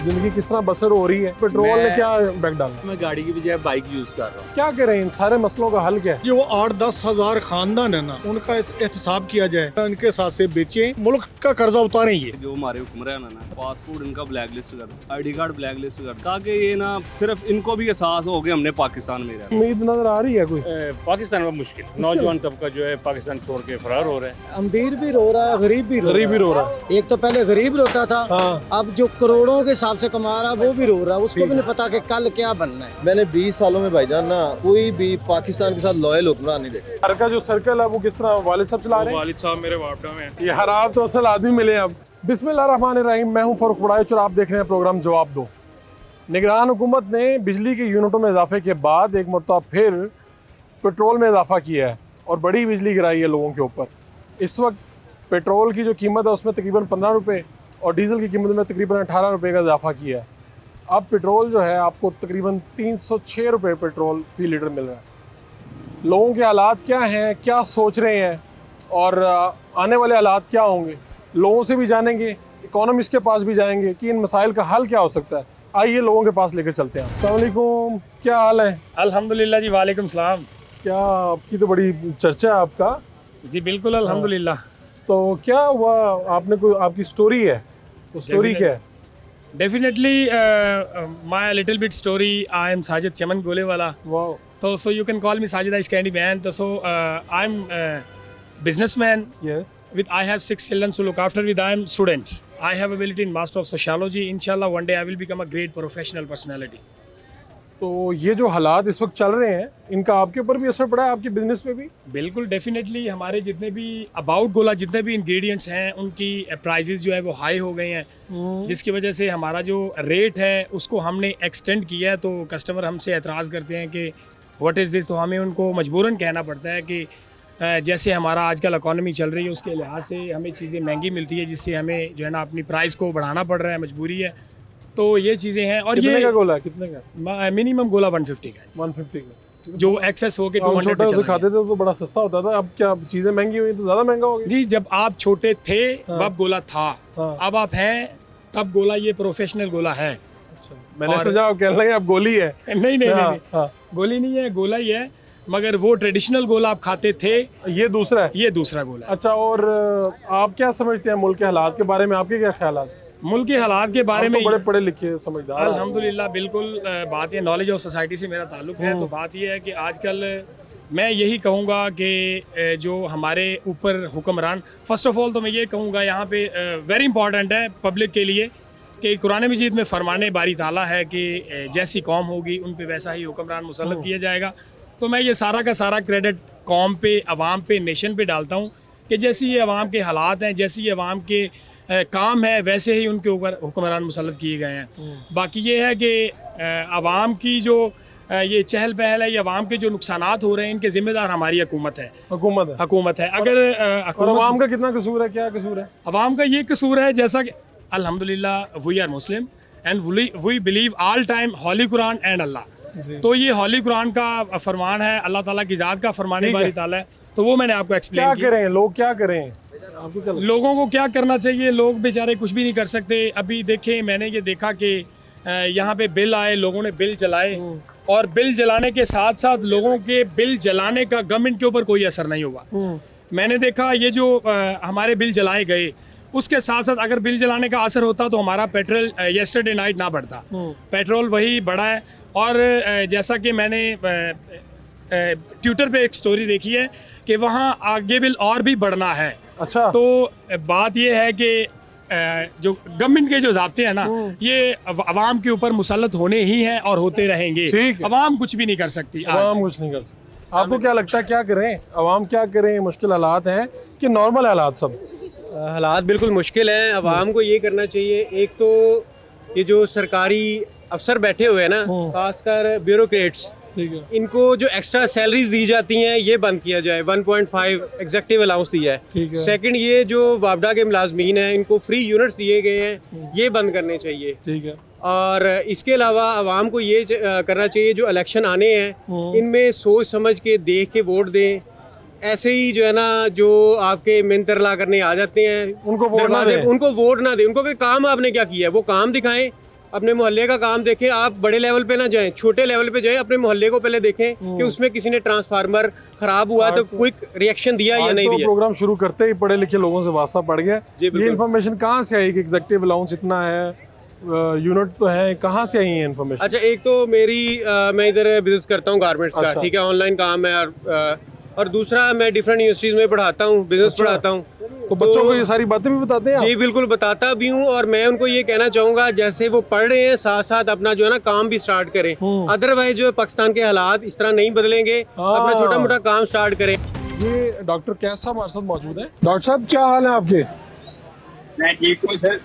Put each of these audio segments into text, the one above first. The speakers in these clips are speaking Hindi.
जिंदगी किस तरह बसर हो रही है, पेट्रोल ने क्या इम्पैक्ट डाला? मैं गाड़ी की बजाय बाइक यूज कर रहा हूँ। क्या करें, इन सारे मसलों का हल क्या है? ये वो 8-10 हजार खानदान है ना, उनका एहतसाब किया जाए, उनके साथ से बेचे, मुल्क का कर्जा उतारें। ये जो हमारे हुक्मरान है ना, पासपोर्ट इनका ब्लैक लिस्ट कर दो, ID कार्ड ब्लैक लिस्ट कर दो, ताकि ये ना सिर्फ इनको भी एहसास हो गया हमने पाकिस्तान में रहना। उम्मीद नजर आ रही है कोई? पाकिस्तान में मुश्किल, नौजवान तबका जो है पाकिस्तान छोड़ के फरार हो रहा है। अमीर भी रो रहा है, गरीब भी रो रहा है। एक तो पहले गरीब रोता था, हाँ। अब जो करोड़ों के हिसाब से कमा रहा है वो भी रो रहा है, उसको भी नहीं पता कि कल क्या बनना है। मैंने 20 सालों में भाईजान ना कोई भी पाकिस्तान के साथ लॉयल हुक्मरान नहीं देखा। घर का जो सर्कल है वो किस तरह वालिद साहब चला रहे हैं? वालिद साहब मेरे वापडा में ये हराम तो असल आदमी मिले अब। बिस्मिल्लाहिर्रहमानिर्रहीम, मैं हूं फरूख बड़ाइच और आप देख रहे हैं प्रोग्राम जवाब दो। निगरान हुकूमत ने बिजली के यूनिटों में इजाफे के बाद एक मरतबा फिर पेट्रोल में इजाफा किया है और बड़ी बिजली गिराई है लोगों के ऊपर। इस वक्त पेट्रोल की जो कीमत है उसमें तकरीबन 15 रुपये और डीजल की कीमत में तकरीबन 18 रुपये का इजाफा किया है। अब पेट्रोल जो है आपको तकरीबन 306 रुपये पेट्रोल फी लीटर मिल रहा है। लोगों के हालात क्या हैं, क्या सोच रहे हैं और आने वाले हालात क्या होंगे, लोगों से भी जानेंगे, इकोनॉमिस्ट के पास भी जाएंगे कि इन मसाइल का हल क्या हो सकता है। आइए लोगों के पास लेकर चलते हैं। अस्सलाम वालेकुम, क्या हाल है? अल्हम्दुलिल्लाह जी, वालेकुम सलाम। क्या आपकी तो बड़ी चर्चा है आपका। जी बिल्कुल अल्हम्दुलिल्लाह। तो क्या हुआ, आपने कोई आपकी स्टोरी है, तो स्टोरी क्या है? Definitely my little bit story. I am Sajid Chaman Golewala, वाह। तो so you can call me Sajid ice candy man. तो so I am businessman yes. with I have 6 children to look after with. I am student. I have ability in Master of Sociology. Inshallah one day I will become a great professional personality. तो ये जो हालात इस वक्त चल रहे हैं इनका आपके ऊपर भी असर पड़ा है, आपके बिजनेस पे भी? बिल्कुल डेफिनेटली। हमारे जितने भी अबाउट गोला जितने भी इंग्रेडिएंट्स हैं उनकी प्राइजेस जो है वो हाई हो गए हैं, जिसकी वजह से हमारा जो रेट है उसको हमने एक्सटेंड किया है। तो कस्टमर हमसे एतराज़ करते हैं कि व्हाट इज़ दिस, तो हमें उनको मजबूरन कहना पड़ता है कि जैसे हमारा आजकल इकॉनमी चल रही है उसके लिहाज से हमें चीज़ें महंगी मिलती है, जिससे हमें जो है ना अपनी प्राइस को बढ़ाना पड़ रहा है, मजबूरी है। तो ये चीज़ें हैं। और कितने ये का गोला, कितने का? मिनिमम गोला 150 का है, 150 का। जो एक्सेस हो के हम 200 छोटा पे चला खाते गया। थे तो बड़ा सस्ता होता था, अब क्या चीजें महंगी हुई तो ज्यादा महंगा हो गया? जी, जब आप छोटे थे हाँ। तब गोला था, हाँ। अब आप हैं तब गोला ये प्रोफेशनल गोला है। अच्छा, मैंने और- सोचा आप कहने लगे अब गोली है। नहीं नहीं हाँ, नहीं, हाँ। गोली नहीं है, गोला ही है, मगर वो ट्रेडिशनल गोला आप खाते थे, ये दूसरा है। ये दूसरा गोला है। अच्छा, और आप क्या समझते हैं मुल्क के हालात के बारे में, आपके क्या ख्यालात? मुल्क के हालात के बारे आप में तो बड़े पढ़े लिखे समझदार हैं। अल्हम्दुलिल्लाह बिल्कुल। बात ये नॉलेज ऑफ सोसाइटी से मेरा ताल्लुक है। तो बात ये है कि आजकल मैं यही कहूँगा कि जो हमारे ऊपर हुक्मरान, फ़र्स्ट ऑफ ऑल तो मैं ये कहूँगा यहाँ पे वेरी इंपॉर्टेंट है पब्लिक के लिए कि कुरान मजीद में फरमाने बारी ताला है कि जैसी कौम होगी उन पे वैसा ही हुक्मरान मुसल्लत किया जाएगा। तो मैं ये सारा का सारा क्रेडिट कौम पे, अवाम पे, नेशन पे डालता हूँ कि जैसी ये अवाम के हालात हैं, जैसी ये अवाम के काम है, वैसे ही उनके ऊपर हुक्मरान मुसल्लत किए गए हैं। बाकी ये है कि अवाम की जो ये चहल पहल है, ये अवाम के जो नुकसानात हो रहे हैं, इनके ज़िम्मेदार हमारी हुकूमत है। हुकूमत है। अगर और अवाम का कितना कसूर है, क्या कसूर है? अवाम का ये कसूर है, जैसा कि अल्हम्दुलिल्लाह we are Muslim and we believe all time holy Quran and Allah. तो ये हॉली कुरान का फरमान है, अल्लाह ताला की ज़ात का फरमाने बारी ताला है। तो वो मैंने आपको एक्सप्लेन क्या किया। करें लोग, क्या करें? आपको क्या लगता है? लोगों को क्या करना चाहिए? लोग बेचारे कुछ भी नहीं कर सकते। अभी देखें, मैंने ये देखा कि यहाँ पे बिल आए, लोगों ने बिल जलाए, और बिल जलाने के साथ साथ लोगों के बिल जलाने का गवर्नमेंट के ऊपर कोई असर नहीं हुआ। मैंने देखा ये जो हमारे बिल जलाए गए, उसके साथ साथ अगर बिल जलाने का असर होता तो हमारा पेट्रोल येस्टरडे नाइट ना बढ़ता, पेट्रोल वही बढ़ा है। और जैसा कि मैंने ट्विटर पे एक स्टोरी देखी है कि वहाँ आगे बिल और भी बढ़ना है। अच्छा, तो बात ये है कि जो गवर्नमेंट के जो ज़ाब्ते हैं ना, ये अवाम के ऊपर मुसल्लत होने ही हैं और होते रहेंगे। ठीक है। अवाम कुछ भी नहीं कर सकती। अवाम कुछ नहीं कर सकती। आपको क्या लगता है क्या करें, अवाम क्या करें? मुश्किल हालात हैं कि नॉर्मल हालात? सब हालात बिल्कुल मुश्किल हैं। अवाम को ये करना चाहिए, एक तो ये जो सरकारी अफसर बैठे हुए हैं ना, खासकर ब्यूरोक्रेट्स, ठीक है, इनको जो एक्स्ट्रा सैलरीज दी जाती हैं ये बंद किया जाए। 1.5 एग्जेक्टिव अलाउंस दिया है। ठीक है। सेकंड, ये जो वापडा के मुलाजमीन हैं इनको फ्री यूनिट्स दिए गए हैं, ये बंद करने चाहिए। ठीक है। और इसके अलावा अवाम को ये करना चाहिए, जो इलेक्शन आने हैं इनमें सोच समझ के देख के वोट दें। ऐसे ही जो है ना, जो आपके मिनतरला करने आ जाते हैं उनको वोट ना दें। उनको वोट ना दें। उनको कि काम आपने क्या किया है वो काम दिखाएं, अपने मोहल्ले का काम देखें। आप बड़े लेवल पे ना जाएं, छोटे लेवल पे जाएं, अपने मोहल्ले को पहले देखें कि उसमें किसी ने ट्रांसफार्मर खराब हुआ तो क्विक रिएक्शन दिया या नहीं तो दिया। प्रोग्राम शुरू करते ही पढ़े लिखे लोगों से वास्ता पड़ गया। जी, बिल्कुल। ये इन्फॉर्मेशन कहाँ से आई कि एग्जेक्टिव अलाउंस इतना है, यूनिट तो है, कहाँ से आई है इन्फॉर्मेशन? अच्छा, एक तो मैं इधर बिजनेस करता हूँ गारमेंट्स का, अच्छा। ठीक है, ऑनलाइन काम है, और दूसरा मैं डिफरेंट यूनिवर्सिटीज़ में पढ़ाता हूँ, बिजनेस पढ़ाता हूँ। तो बच्चों को ये सारी बातें भी बताते हैं आप? जी बिल्कुल बताता भी हूँ, और मैं उनको ये कहना चाहूँगा जैसे वो पढ़ रहे हैं साथ साथ अपना जो है ना काम भी स्टार्ट करें। अदरवाइज जो है पाकिस्तान के हालात इस तरह नहीं बदलेंगे, अपना छोटा मोटा काम स्टार्ट करें। ये डॉक्टर कैस साहब हमारे साथ मौजूद है। डॉक्टर साहब क्या हाल है आपके? मैं ठीक हूँ सर।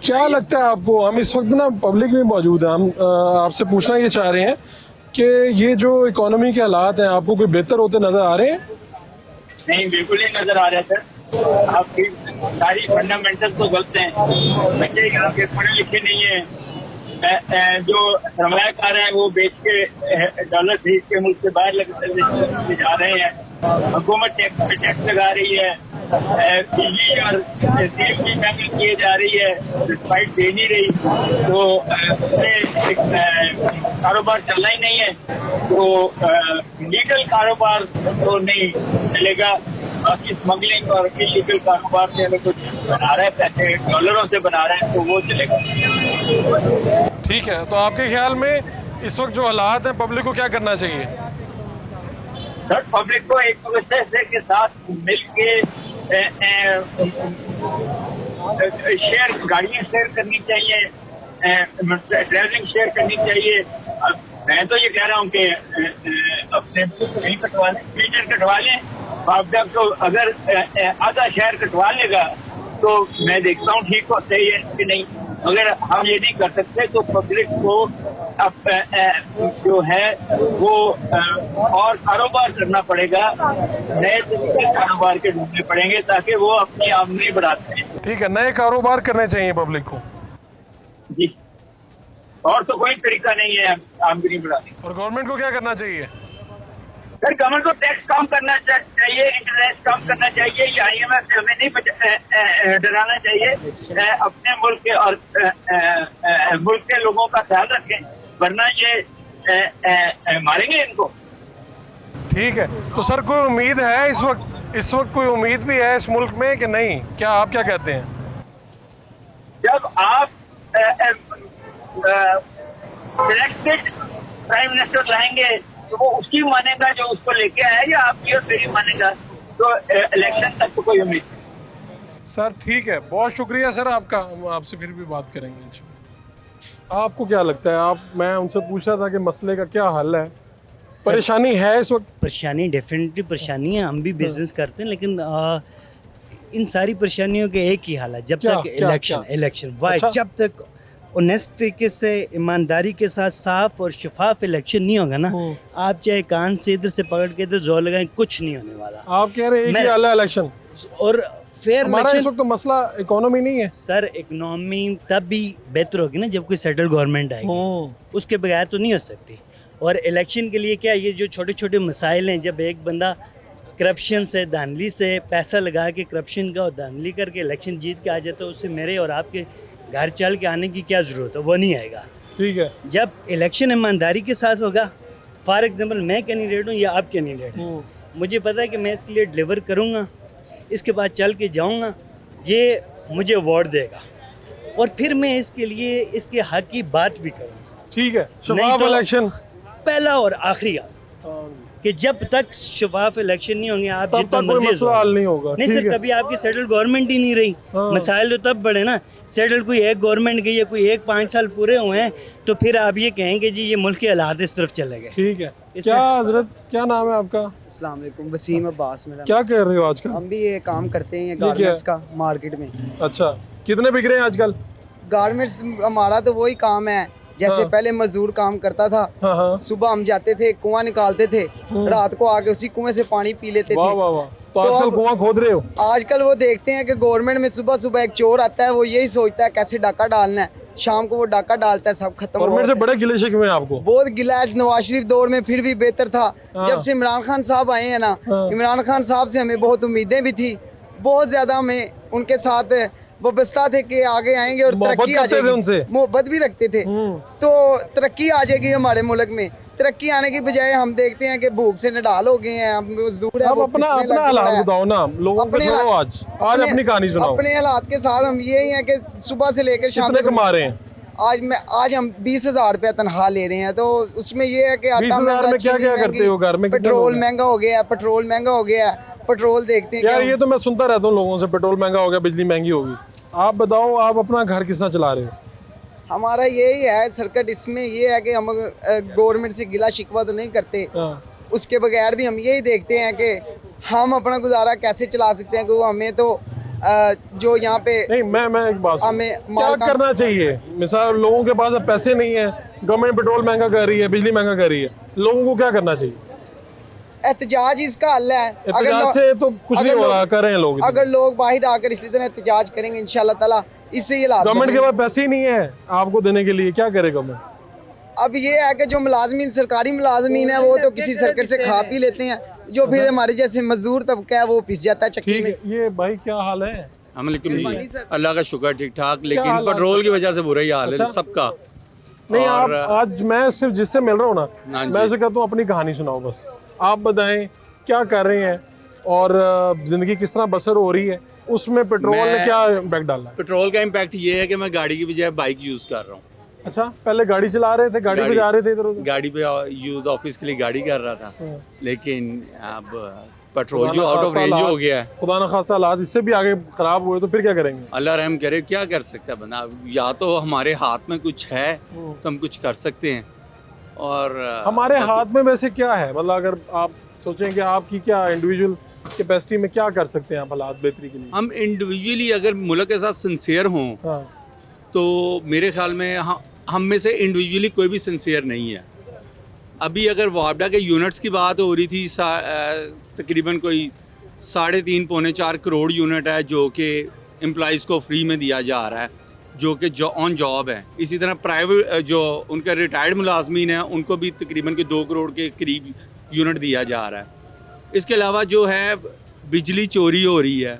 क्या लगता है आपको, हम इस वक्त ना पब्लिक में मौजूद हैं, हम आपसे पूछना ये चाह रहे हैं कि ये जो इकोनॉमी के हालात हैं आपको कोई बेहतर होते नजर आ रहे हैं? नहीं, बिल्कुल ही नजर आ रहा है सर। आपकी सारी फंडामेंटल तो गलत हैं। बच्चे यहाँ के पढ़े लिखे नहीं है। जो सरमायाकार है वो बेच के डॉलर खरीद के मुल्क से बाहर ले जा रहे हैं। हुकूमत टैक्स पे टैक्स लगा रही है, बिजली और तेल की महंगी किए जा रही है, डिस्पाइट दे नहीं रही, तो कारोबार चलना ही नहीं है। तो लीगल कारोबार तो नहीं चलेगा, बाकी स्मगलिंग और इलीगल कारोबार से अगर कुछ बना रहा है, पैसे डॉलरों से बना रहा है, तो वो चलेगा। ठीक है, तो आपके ख्याल में इस वक्त जो हालात हैं पब्लिक को क्या करना चाहिए? सर, पब्लिक को एक दूसरे के साथ मिलके शेयर गाड़ियाँ शेयर करनी चाहिए, ट्रैवलिंग शेयर करनी चाहिए। अब मैं तो ये कह रहा हूँ कि अपने नहीं कटवा लें, मीटर कटवा लें। तो अगर आधा शहर कटवा लेगा तो मैं देखता हूँ ठीक होता है कि नहीं। अगर हम ये नहीं कर सकते तो पब्लिक को अब जो है वो और कारोबार करना पड़ेगा, नए तरीके कारोबार के ढूंढने पड़ेंगे ताकि वो अपनी आमदनी बढ़ाते हैं। ठीक है, नए कारोबार करने चाहिए पब्लिक को। जी, और तो कोई तरीका नहीं है आमदनी बढ़ाने। और गवर्नमेंट को क्या करना चाहिए? सर, गवर्नमेंट को टैक्स कम करना चाहिए, इंटरेस्ट कम करना चाहिए, ये IMF से हमें नहीं डराना चाहिए। अपने मुल्क के और मुल्क के लोगों का ख्याल रखें, वरना ये मारेंगे इनको। ठीक है, तो सर कोई उम्मीद है इस वक्त कोई उम्मीद भी है इस मुल्क में कि नहीं? क्या आप क्या कहते हैं? जब आप इलेक्टेड प्राइम मिनिस्टर लाएंगे तो वो उसकी मानेगा जो उसको लेके आया, या आपकी और मेरी मानेगा? तो इलेक्शन तक तो कोई उम्मीद नहीं। सर ठीक है, बहुत शुक्रिया सर आपका, हम आपसे फिर भी बात करेंगे इंशाल्लाह। आपको क्या लगता है? मैं उनसे पूछ रहा था कि मसले का क्या हल है, परेशानी है इस वक्त? परेशानी डेफिनेटली परेशानी है, हम भी बिजनेस करते हैं, लेकिन इन सारी परेशानियों के एक ही हाल है, जब तक इलेक्शन अच्छा? जब तक ऑनेस्ट तरीके से ईमानदारी के साथ साफ और शफाफ इलेक्शन नहीं होगा ना, आप चाहे कान से इधर से पकड़ के इधर जोर लगाएं, कुछ नहीं होने वाला। आप कह रहे हैं एक ही हाल है इलेक्शन, और फेयर हमारा इस वक्त तो मसला इकोनॉमी नहीं है सर। इकोनॉमी तब भी बेहतर होगी ना जब कोई सेटल गवर्नमेंट आएगी, उसके बगैर तो नहीं हो सकती। और इलेक्शन के लिए क्या, ये जो छोटे छोटे मसाइल हैं, जब एक बंदा करप्शन से, धांधली से पैसा लगा के करप्शन का और धांधली करके इलेक्शन जीत के आ जाता है, उससे मेरे और आपके घर चल के आने की क्या ज़रूरत है? वो नहीं आएगा। ठीक है, जब इलेक्शन ईमानदारी के साथ होगा, फॉर एग्जांपल मैं कैंडिडेट हूँ या आप कैंडिडेट हैं, मुझे पता है कि मैं इसके लिए डिलीवर करूँगा, इसके बाद चल के जाऊँगा, ये मुझे वोट देगा, और फिर मैं इसके लिए इसके हक की बात भी करूँगा। ठीक है, नहीं शफाफ तो इलेक्शन पहला और आखिरी कि जब तक शफाफ इलेक्शन नहीं होंगे, आप तब जितना तक कोई मर्जी मसला हल नहीं होगा। नहीं ठीक सर, है। कभी आपकी सेटल गवर्नमेंट ही नहीं रही, मसाइल तो तब बढ़े ना। सेटल कोई एक गवर्नमेंट गई है, कोई 5 साल पूरे हुए हैं, तो फिर आप ये कहेंगे जी ये मुल्क के हालात इस तरफ चले गए। ठीक है, क्या हजरत, क्या नाम है आपका? अस्सलाम वालेकुम, वसीम अब्बास मेरा। क्या कर रहे हो आजकल? हम भी ये काम करते हैं गारमेंट्स का, मार्केट में। अच्छा, कितने बिक रहे हैं आजकल? गारमेंट्स हमारा तो वही काम है, जैसे पहले मजदूर काम करता था। सुबह हम जाते थे, कुआं निकालते थे, रात को आके उसी कुएं से पानी पी लेते थे। तो आजकल कुआं खोद रहे हो? आजकल वो देखते हैं कि गवर्नमेंट में सुबह सुबह एक चोर आता है, वो यही सोचता है कैसे डाका डालना है, शाम को वो डाका डालता है, सब खत्म। गवर्नमेंट से बड़े गिले शिकवे हैं आपको? बहुत गिला है। नवाज शरीफ दौर में फिर भी बेहतर था, जब से इमरान खान साहब आए हैं ना, इमरान खान साहब से हमें बहुत उम्मीदें भी थी, बहुत ज़्यादा हमें उनके साथ वाबस्ता थे कि आगे आएंगे और मोहब्बत तरक्की आ करते थे जाएगी, उनसे। मोहब्बत भी रखते थे, तो तरक्की आ जाएगी हमारे मुल्क में। तरक्की आने की बजाय हम देखते हैं कि भूख से निडाल हो गए हैं, हम मजदूर है आप वो अपना पिसने अपना लग हालात पड़ा है। बताओ ना लोगों को, छोड़ो आज अपनी कहानी सुनाओ। अपने हालात के साथ हम यही हैं कि सुबह से लेकर शाम कितने तक कमा रहे हैं? आज हम 20,000 रुपया तनख्वाह ले रहे हैं, तो उसमें ये है कि आटा 20,000 महंगा, में क्या चीनी क्या करते हो घर में? कितने पेट्रोल लोग हैं? महंगा हो गया है, पेट्रोल महंगा हो गया है, पेट्रोल देखते हैं यार कि ये तो मैं सुनता रहता हूँ लोगों से, पेट्रोल महंगा हो गया, बिजली महंगी होगी। आप बताओ आप अपना घर किस तरह चला रहे हो? हमारा यही है सर्कट, इसमें ये है कि हम गवर्नमेंट से गिला शिकवा तो नहीं करते, उसके बगैर भी हम यही देखते हैं कि हम अपना गुजारा कैसे चला सकते हैं, क्योंकि हमें तो जो यहाँ पे नहीं मैं एक बात हमें क्या माल करना चाहिए? मिसाल लोगों के पास अब पैसे नहीं है, गवर्नमेंट पेट्रोल महंगा कर रही है, बिजली महंगा कर रही है, लोगों को क्या करना चाहिए? एहतजाज इसका हल है। एहतजाज से तो कुछ नहीं हो रहा, कर रहे हैं लोग। अगर लोग बाहर आकर इसी तरह एहतजाज करेंगे इंशाल्लाह ताला, इससे ये हालात गवर्नमेंट के पास पैसे ही नहीं है आपको देने के लिए, क्या करे गवर्नमेंट? अब ये है कि जो मुलाजमीन सरकारी मुलाजमीन है वो तो किसी सर्कट से खा पी लेते हैं, जो फिर हमारे जैसे मजदूर तबका है वो पिस जाता है चक्की ठीक में। है, ये भाई क्या हाल है? अल्लाह का शुक्र ठीक ठाक, क्या लेकिन हाल पेट्रोल की वजह से बुरा ही हाल है अच्छा? सबका। नहीं आप और आज मैं सिर्फ जिससे मिल रहा हूँ ना, हाँ जी। मैं ऐसे कहता हूँ अपनी कहानी सुनाओ बस। आप बताएं क्या कर रहे हैं और जिंदगी किस तरह बसर हो रही है, उसमें पेट्रोल ने मैं- क्या इम्पैक्ट डाला है? पेट्रोल का इम्पैक्ट ये है कि मैं गाड़ी की बजाय बाइक यूज़ कर रहा हूँ। अच्छा, पहले गाड़ी चला रहे थे, गाड़ी पे जा रहे थे इधर उधर? गाड़ी पे यूज़ ऑफिस के लिए गाड़ी कर रहा था, हाँ। लेकिन अब पेट्रोल खुदा जो ना आउट ऑफ खासा रेंज हालात- हो गया है। खुदा ना खासा हालात इससे भी आगे खराब हुए तो फिर क्या करेंगे? अल्लाह रहम करे, क्या कर सकता है बंदा? या तो हमारे हाथ में कुछ है तो हम कुछ कर सकते हैं, और हमारे हाथ में वैसे क्या है? मतलब अगर आप सोचें कि आपकी क्या इंडिविजुअल कैपेसिटी में क्या कर सकते हैं आप हालात बेहतरी के लिए? हम इंडिविजुअली अगर मुल्क के साथ सिंसियर हों हाँ। तो मेरे ख्याल में हम में से इंडिविजुअली कोई भी सिंसियर नहीं है। अभी अगर वापडा के यूनिट्स की बात हो रही थी, तकरीबन कोई 3.5 पौने 4 करोड़ यूनिट है जो कि एम्प्लॉइज़ को फ्री में दिया जा रहा है, जो कि ऑन जॉब है। इसी तरह प्राइवेट जो उनका रिटायर्ड मुलाजमीन है उनको भी तकरीबन के 2 करोड़ के करीब यूनिट दिया जा रहा है। इसके अलावा जो है बिजली चोरी हो रही है,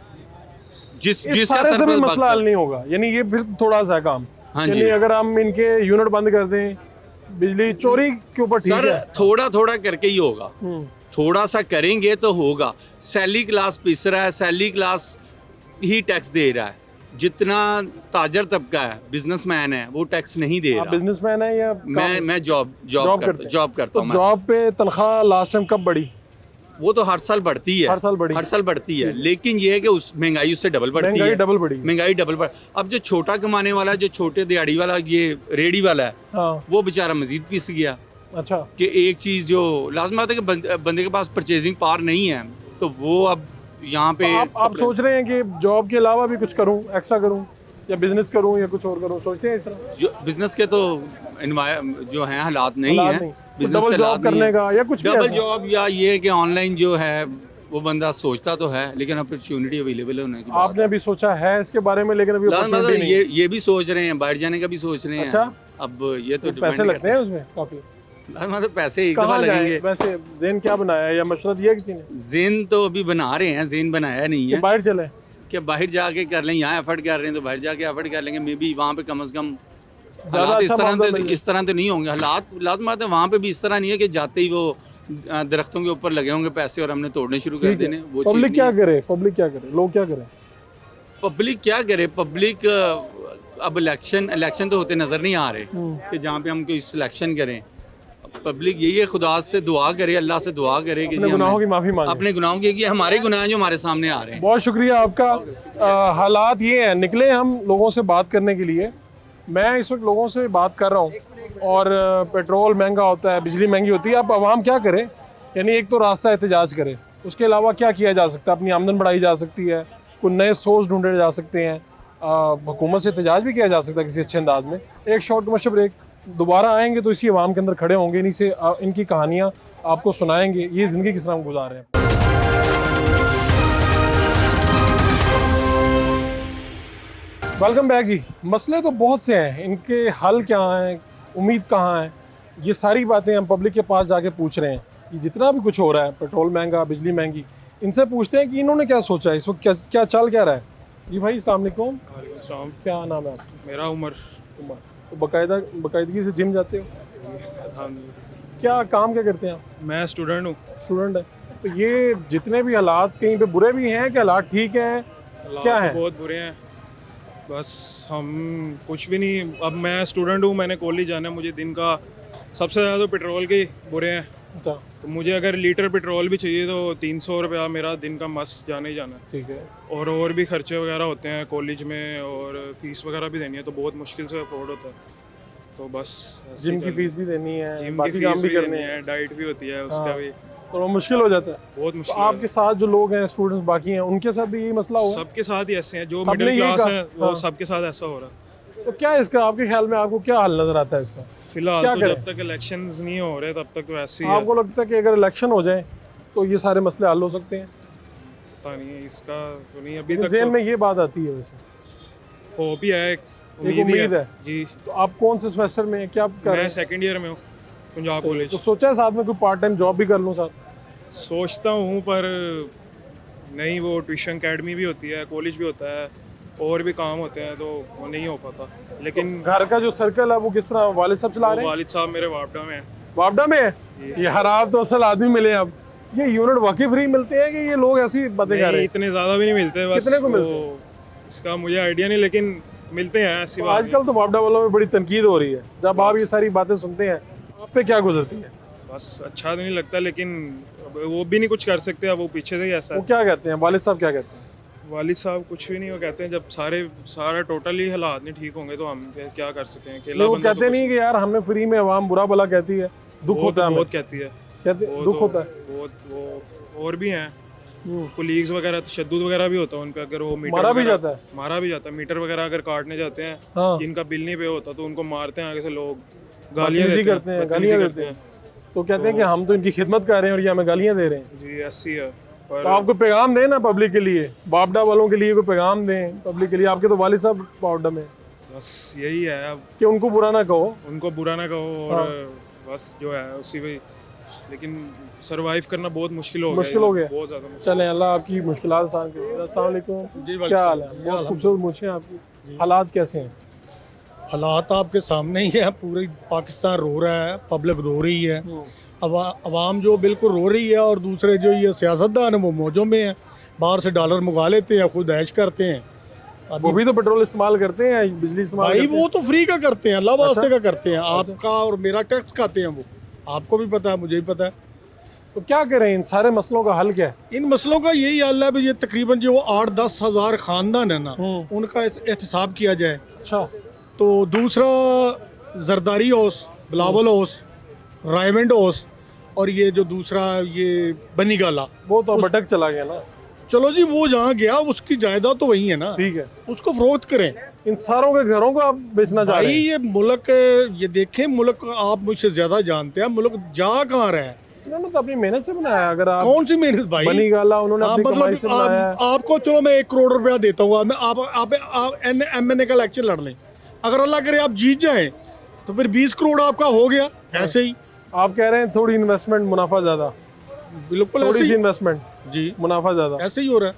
जिसका सारे से भी सरप्लस मसला हल नहीं होगा, यानी ये फिर थोड़ा सा काम। हाँ यानी जी। अगर हम इनके यूनिट बंद कर दें, बिजली चोरी के ऊपर ठीक सर है। थोड़ा थोड़ा करके ही होगा, हम्म। थोड़ा सा करेंगे तो होगा। सैलरी क्लास पिस रहा है, सैलरी क्लास ही टैक्स दे रहा है। जितना ताजर तबका है, बिजनेसमैन है, वो टैक्स नहीं दे आप रहा। बिजनेसमैन है या मैं जॉब करते हैं? करता तो हूँ मैं। जॉब पे तनख्वाह लास्ट टाइम कब बढ़ी? वो तो हर साल बढ़ती है, हर साल बढ़ी। हर साल बढ़ती है, लेकिन ये है कि उस महंगाई उससे डबल बढ़ती महंगाई है। डबल बढ़ी। महंगाई डबल बढ़। अब जो छोटा कमाने वाला है, जो छोटे दिहाड़ी वाला, ये रेडी वाला है, हाँ। वो बेचारा मजीद पिस गया। अच्छा, कि एक चीज़ जो लाजमी बात है कि बंदे के पास परचेजिंग पावर नहीं है, तो वो अब यहाँ पे आप सोच रहे हैं कि जॉब के अलावा भी कुछ करूं, एक्स्ट्रा करूं, या बिजनेस करूं या कुछ और करूं, सोचते हैं इस तरह? बिजनेस के तो जो हैं हालात नहीं हालात है, नहीं। बिजनेस डबल के जॉब हालात नहीं करने है। का या कुछ भी डबल ऐसा? जॉब या ये कि ऑनलाइन जो है वो बंदा सोचता तो है, लेकिन अपॉर्चुनिटी अवेलेबल होने की बात आपने अभी सोचा है इसके बारे में, लेकिन अभी लाजमी बात opportunity है, नहीं है। ये भी सोच रहे हैं, बाहर जाने का भी सोच रहे हैं। अच्छा। अब ये तो पैसे लगते हैं उसमें काफी। मतलब पैसे एक दफा कहाँ लगेंगे। जाएं? वैसे ज़ेन क्या बनाया है या मशवरा दिया किसी ने जेन तो अभी बना रहे हैं, जेन बनाया नहीं कि है बाहर चले? कि बाहर जाके कर लें। यहाँ एफर्ट कर रहे हैं तो बाहर जाके एफर्ट कर लेंगे, मे बी वहाँ पे कम से कम ज़्यादा हालात अच्छा मामला मिल इस तरह तो नहीं होंगे। हालात लाजमी बात है वहाँ पे भी इस तरह नहीं है कि जाते ही वो दरख्तों के ऊपर लगे होंगे पैसे और हमने तोड़ने शुरू कर देने। वो चीज़ पब्लिक नहीं क्या है। करे, पब्लिक क्या करे, लोग क्या करें? पब्लिक क्या करे? पब्लिक अब इलेक्शन तो होते नज़र नहीं आ रहे कि जहाँ पे हम कोई सिलेक्शन करें। पब्लिक यही है, खुदा से दुआ करे, अल्लाह से दुआ करे कि अपने जी गुनाहों हमें- की माफ़ी मांगे। अपने गुनाहों की, कि हमारे गुनाह हैं जो हमारे सामने आ रहे हैं। बहुत शुक्रिया आपका। हालात ये हैं, निकले हम लोगों से बात करने के लिए। मैं इस वक्त लोगों से बात कर रहा हूँ और पेट्रोल महंगा होता है, बिजली महंगी होती है। अब आवाम क्या करे? यानी एक तो रास्ता एहतजाज करे, उसके अलावा क्या किया जा सकता है? अपनी आमदन बढ़ाई जा सकती है, कोई नए सोर्स ढूंढे जा सकते हैं, हुकूमत से एहतजाज भी किया जा सकता है किसी अच्छे अंदाज में। एक शॉर्ट कमर्शियल ब्रेक, दोबारा आएंगे तो इसी आवाम के अंदर खड़े होंगे, इन्हीं से इनकी कहानियाँ आपको सुनाएंगे, ये ज़िंदगी किस तरह गुजार रहे हैं। वेलकम बैक जी। मसले तो बहुत से हैं, इनके हल क्या हैं, उम्मीद कहाँ है, ये सारी बातें हम पब्लिक के पास जाके पूछ रहे हैं कि जितना भी कुछ हो रहा है, पेट्रोल महंगा, बिजली महंगी, इनसे पूछते हैं कि इन्होंने क्या सोचा है, इस वक्त क्या चल क्या रहा है। जी भाई अस्सलाम वालेकुम, वालेकुम। क्या नाम है आपका? मेरा उमर। तो बाकायदगी से जिम जाते हो? हाँ, क्या काम क्या करते हैं आप? मैं स्टूडेंट हूँ। स्टूडेंट है। तो ये जितने भी हालात कहीं पे बुरे भी हैं, क्या हालात ठीक हैं? क्या है? बहुत बुरे हैं, बस हम कुछ भी नहीं। अब मैं स्टूडेंट हूँ, मैंने कॉलेज जाना है, मुझे दिन का सबसे ज़्यादा तो पेट्रोल के बुरे हैं। अच्छा, तो मुझे अगर लीटर पेट्रोल भी चाहिए तो 300 रुपया मेरा दिन का मस्त जाना ही जाना है। ठीक है। और भी खर्चे वगैरह होते हैं कॉलेज में, और फीस वगैरह भी देनी है, तो बहुत मुश्किल से अफोर्ड होता है। तो बस ऐसे जिम ही की चल रहा फीस भी देनी है, है। जिम की बाकी काम फीस भी भी करने देनी हैं, है, डाइट भी होती है उसका हाँ। भी तो मुश्किल हो जाता है। बहुत तो मुश्किल आपके साथ जो लोग हैं, स्टूडेंट्स बाकी हैं, उनके साथ भी यही मसला हुआ? सबके साथ ही ऐसे हैं, जो सबने मिडिल यही क्लास कहा? है वो हाँ। सबके साथ ऐसा हो रहा है। तो क्या है इसका, आपके ख्याल में आपको क्या हल नजर आता है इसका? फिलहाल क्या तो करें? जब तक इलेक्शंस नहीं हो रहे तब तक तो ऐसे ही है। आपको लगता है कि अगर इलेक्शन हो जाए तो ये सारे मसले हल हो सकते हैं? पता नहीं है इसका तो नहीं, अभी लेकिन तक ज़हन तो में ये बात आती है वैसे। होप ही है, एक एक ही उम्मीद है। जी। तो आप कौन से सेमेस्टर में हैं? क्या कर रहे मैं हैं? सेकंड ईयर में हूँ पंजाब तो कॉलेज। सोचा है साथ में कोई पार्ट टाइम जॉब भी कर लूँ साथ? सोचता हूँ पर नहीं, वो ट्यूशन अकेडमी भी होती है, कॉलेज भी होता है, और भी काम होते हैं, तो वो नहीं हो पाता। लेकिन घर का जो सर्कल है वो किस तरह वालिद साहब चला रहे हैं? वालिद साहब मेरे वापडा में हैं। वापडा में है? ये हराम तो असल आदमी मिले अब। ये यूनिट वाकई फ्री मिलते हैं कि ये लोग ऐसी बातें कर रहे नहीं, हैं? इतने ज़्यादा भी नहीं मिलते, बस कितने को मिलते वो इसका मुझे आइडिया नहीं, लेकिन मिलते हैं, ऐसी तो बात नहीं। आजकल तो वापडा वालों में बड़ी तनकीद हो रही है। जब आप ये सारी बातें सुनते हैं आप पे क्या गुजरती है? बस अच्छा तो नहीं लगता, लेकिन अब वो भी नहीं कुछ कर सकते, अब वो पीछे से ही ऐसा वो है। क्या कहते हैं वालिद साहब, क्या कहते हैं? वालिद साहब कुछ भी नहीं, वो कहते हैं जब सारा टोटली हालात नहीं ठीक होंगे तो हम क्या कर सकते हैं, अकेला नहीं, वो बंदा तो कहते कुछ- नहीं कि यार हमें फ्री में अवाम बुरा भला कहती है, दुख वो होता तो है हमें। बहुत कहती है, कहते वो दुख तो होता है। वो और भी हैं हम्म। कोलीग्स वगैरह, तशद्दुद वगैरह भी होता है उनका, अगर वो मीटर मारा भी वगैरह- जाता है? मारा भी जाता है, मीटर वगैरह अगर काटने जाते हैं, हाँ। जिनका बिल नहीं पे होता तो उनको मारते हैं आगे से लोग, गालियाँ गालियाँ करते हैं, बदतमीजी गालियाँ करते देते हैं। तो कहते हैं कि हम तो इनकी खिदमत कर रहे हैं और ये हमें गालियाँ दे रहे हैं। जी ऐसी है। तो पर आप कोई पैगाम दें ना पब्लिक के लिए, बापडा वालों के लिए कोई पैगाम दें पब्लिक के लिए। आपके तो वालिद साहब बापडा में, बस यही है, अब कि उनको बुरा ना कहो। उनको बुरा ना कहो, और बस जो है उसी पे, लेकिन सरवाइव करना बहुत मुश्किल हो गया, बहुत ज़्यादा मुश्किल। चलें, अल्लाह आपकी मुश्किलात आसान करे। अस्सलाम वालेकुम। जी, क्या हाल है? जी, बहुत खूबसूरत मूछें आपकी। हालात कैसे हैं? हालात आपके सामने ही है, पूरी पाकिस्तान रो रहा है, पब्लिक रो रही है, अवाम जो बिल्कुल रो रही है, और दूसरे जो ये सियासतदान है वो मौजों में हैं, बाहर से डॉलर मंगा लेते हैं, खुद ऐश करते हैं। वो भी तो पेट्रोल इस्तेमाल करते हैं, बिजली इस्तेमाल भाई करते वो तो फ्री का करते हैं, अल्लाह वास्ते अच्छा। का करते हैं, आपका और मेरा टैक्स खाते हैं वो, आपको भी पता है, मुझे भी पता है। तो क्या करें, इन सारे मसलों का हल क्या है? इन मसलों का यही हल है भी, ये तकरीबन जो 8-10 हज़ार ख़ानदान है ना, उनका एहतसाब किया जाए। अच्छा। तो दूसरा Zardari house, Bilawal house, Raymond house, और ये जो दूसरा ये बनी गाला, वो तो भटक चला गया ना। चलो जी, वो जहाँ गया उसकी जायदाद तो वही है ना, ठीक है, उसको फरोख्त करें। इन सारों के घरों को आप बेचना चाह भाई रहे हैं? ये मुल्क, ये देखें, मुल्क आप मुझसे ज्यादा जानते हैं, मुल्क जा कहाँ रहा है, उन्होंने तो अपनी मेहनत से बनाया। अगर आप कौन सी मेहनत भाई, बनी गाला उन्होंने अपनी कमाई से बनाया है। आपको चलो मैं 1 करोड़ रुपया देता हूँ, मैं आप MNA का इलेक्शन लड़ लें, अगर अल्लाह करे आप जीत जाएं तो फिर 20 करोड़ आपका हो गया। ऐसे ही आप कह रहे हैं थोड़ी इन्वेस्टमेंट मुनाफा ज्यादा, बिल्कुल थोड़ी ऐसे सी ही, इन्वेस्टमेंट जी मुनाफा ज्यादा, ऐसे ही हो रहा है।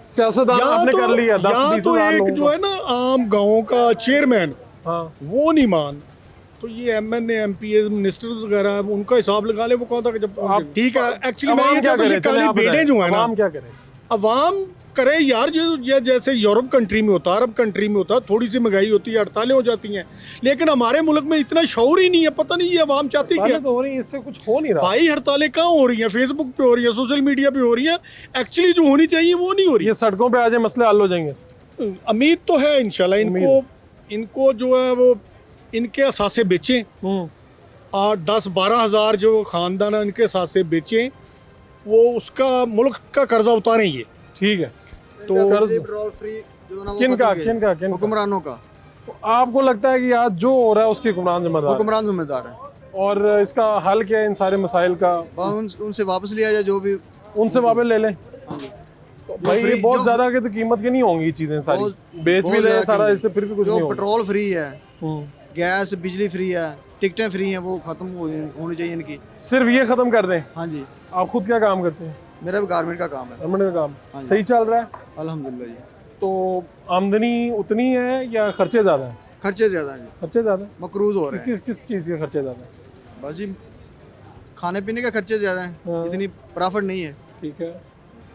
सियासतदान आपने कर लिया 10-20 तो हज़ार एक लोगों जो को। है ना आम गाँव का चेयरमैन, हाँ, वो नहीं मान, तो ये MNA MPs मिनिस्टर्स वगैरह उनका हिसाब लगा ले, वो कहा था कि जब आप- ठीक है। एक्चुअली मैं अवाम ये क्या कहता हूँ, करे? ये चलें काली आप बेड़े बताएं, जो है ना, अवाम क्या करे? अवाम करे यार, जो ये जैसे यूरोप कंट्री में होता है, अरब कंट्री में होता है, थोड़ी सी महंगाई होती है, हड़तालें हो जाती हैं, लेकिन हमारे मुल्क में इतना शऊर ही नहीं है, पता नहीं ये अवाम चाहती क्या। हड़तालें तो हो रही हैं, इससे कुछ हो नहीं रहा। भाई हड़तालें कहाँ हो रही हैं, फेसबुक पे हो रही है, सोशल मीडिया पे हो रही है, एक्चुअली जो होनी चाहिए वो नहीं हो रही ये सड़कों पे आ जाए मसले हल हो जाएंगे। है। उम्मीद तो है इंशाल्लाह, इनको जो है वो इनके असासे बेचें, 8-10-12 हज़ार जो ख़ानदान है इनके असासे बेचें, वो उसका मुल्क का कर्जा उतारें ये। ठीक है, तो पेट्रोल फ्री जो ना वो किनका खत्म किया। किनका हुक्मरानों का, तो आपको लगता है कि आज जो हो रहा है उसके हुक्मरान जिम्मेदार हैं? हुक्मरान जिम्मेदार है, और इसका हल क्या है इन सारे मसाइल का? उनसे वापस लिया जाए जो भी, उनसे वापस ले लें। तो भाई ये बहुत ज्यादा की तो कीमत की नहीं होंगी ये चीजें सारी, बेच भी रहे हैं सारा, इससे फिर भी कुछ नहीं जो होगा। पेट्रोल फ्री है, गैस बिजली फ्री है, टिकटें फ्री हैं, वो खत्म होनी चाहिए इनकी। सिर्फ ये खत्म कर दें। हाँ जी, आप खुद क्या काम करते हैं? मेरा भी गारमेंट का काम है। गारमेंट का काम हाँ जी। सही चल रहा है? अल्हम्दुलिल्लाह जी। तो आमदनी उतनी है या खर्चे ज़्यादा हैं? खर्चे ज़्यादा हैं, खर्चे ज़्यादा हैं? मकरूज हो रहे हैं। किस किस चीज़ के खर्चे ज़्यादा हैं? बस जी खाने पीने के खर्चे ज़्यादा हैं, हाँ। इतनी प्रॉफिट नहीं है, ठीक है।